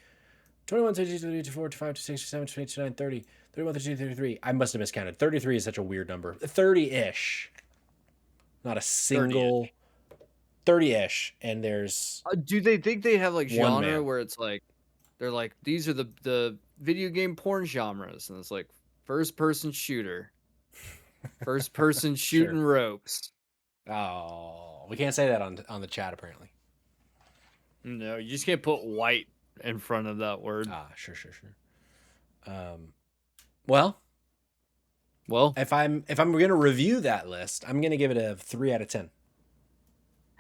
21, 22, 23, 24, 25, 26, 27, 28, 29, 30, 31, 32, 33. I must have miscounted. 33 is such a weird number. 30-ish. Not a single 30-ish. And there's Do they think they have like One genre man. where it's like they're like these are the video game porn genres and it's like first person shooter, first person shooting ropes. Oh, we can't say that on the chat apparently. No, you just can't put white in front of that word. Sure. Well, Well, if I'm gonna review that list, I'm gonna give it a 3 out of 10.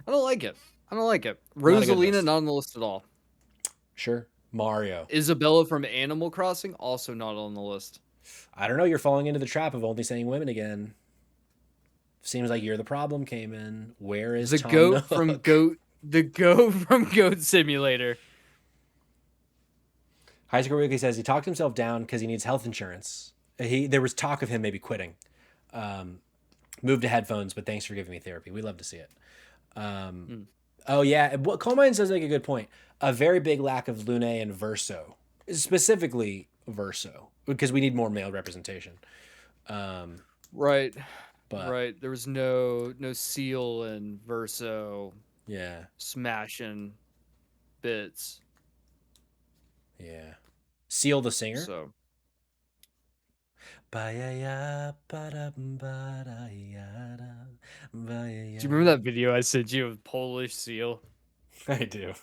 I don't like it. Not a good Rosalina list. not on the list at all. Sure. Mario. Isabella from Animal Crossing also not on the list. I don't know. You're falling into the trap of only saying women again. Seems like you're the problem, Kamen. Where is The Tom goat Nook? from Goat. The goat from Goat Simulator. High School Weekly says he talked himself down because he needs health insurance. There was talk of him maybe quitting. Moved to headphones, but thanks for giving me therapy. We love to see it. Oh yeah, what Coal Mines does make a good point. A very big lack of Lune and Verso, specifically Verso, because we need more male representation. Right. But Right. There was no Seal and Verso yeah, smashing bits. yeah. Seal the singer. So do you remember that video I sent you of Polish Seal? I do.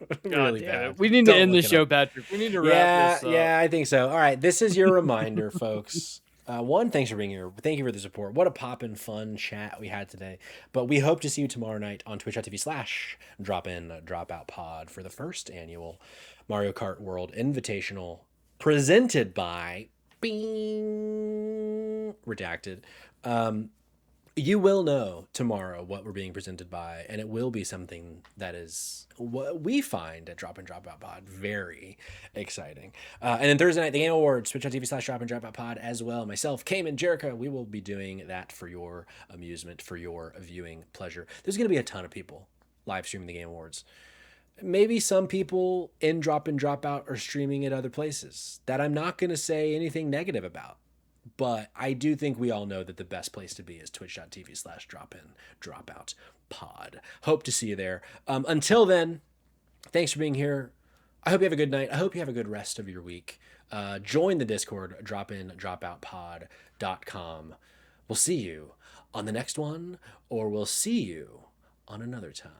God Really damn bad. it. We need to Don't end the look it show, up. Patrick. We need to Yeah, wrap this up. yeah, I think so. All right, this is your reminder, folks. One, thanks for being here. Thank you for the support. What a poppin' fun chat we had today. But we hope to see you tomorrow night on twitch.tv/drop-in-drop-out-pod for the first annual Mario Kart World Invitational presented by Bing Redacted. You will know tomorrow what we're being presented by, and it will be something that is what we find at Drop In Drop Out Pod very exciting. And then Thursday night, the Game Awards, twitch.tv/Drop In Drop Out Pod as well. Myself, Kamen, Jericho, we will be doing that for your amusement, for your viewing pleasure. There's going to be a ton of people live streaming the Game Awards. Maybe some people in Drop In Drop Out are streaming at other places that I'm not going to say anything negative about. But I do think we all know that the best place to be is twitch.tv/drop-in-drop-out pod. Hope to see you there. Until then, Thanks for being here. I hope you have a good night. I hope you have a good rest of your week. Join the Discord, dropindropoutpod.com. We'll see you on the next one, or we'll see you on another time.